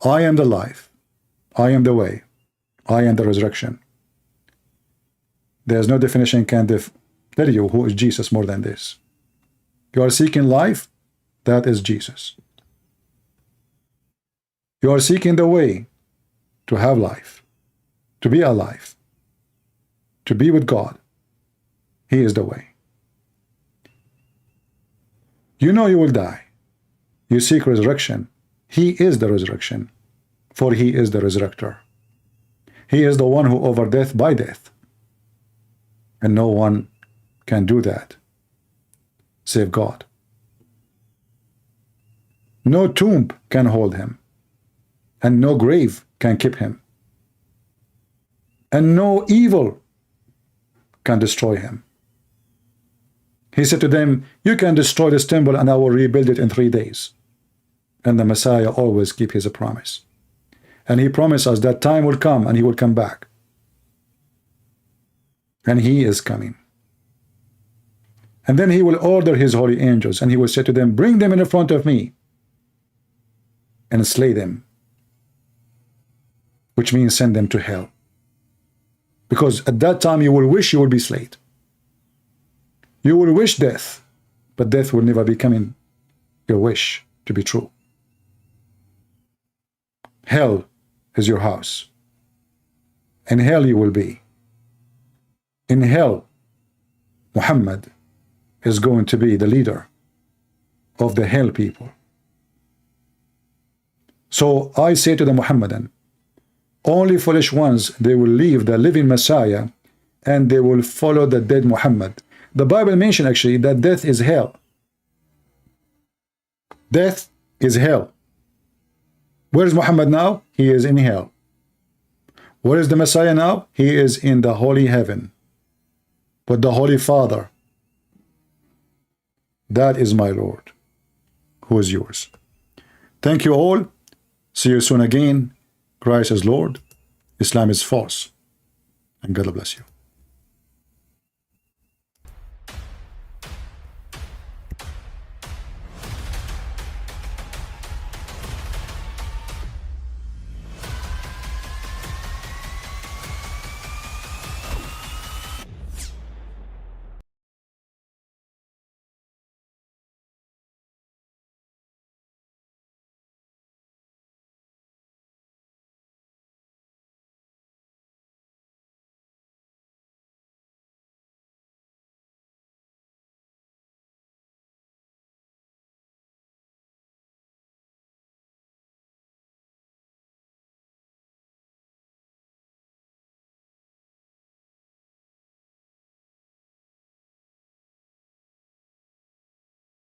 I am the life, I am the way, I am the resurrection. There's no definition can tell you who is Jesus more than this. You are seeking life, that is Jesus. You are seeking the way to have life, to be alive, to be with God. He is the way. You know you will die. You seek resurrection. He is the resurrection, for he is the resurrector. He is the one who over death by death. And no one can do that save God. No tomb can hold him, and no grave can keep him, and no evil can destroy him. He said to them, you can destroy this temple and I will rebuild it in 3 days. And the Messiah always keep his promise. And he promised us that time will come and he will come back. And he is coming. And then he will order his holy angels and he will say to them, bring them in front of me and slay them, which means send them to hell. Because at that time you will wish you will be slain. You will wish death, but death will never be coming your wish to be true. Hell is your house. In hell you will be. In hell, Muhammad is going to be the leader of the hell people. So I say to the Muhammadan, only foolish ones, they will leave the living Messiah and they will follow the dead Muhammad. The Bible mentions actually that death is hell. Death is hell. Where is Muhammad now? He is in hell. Where is the Messiah now? He is in the holy heaven with the Holy Father. That is my Lord, who is yours. Thank you all. See you soon again. Christ is Lord. Islam is false. And God bless you.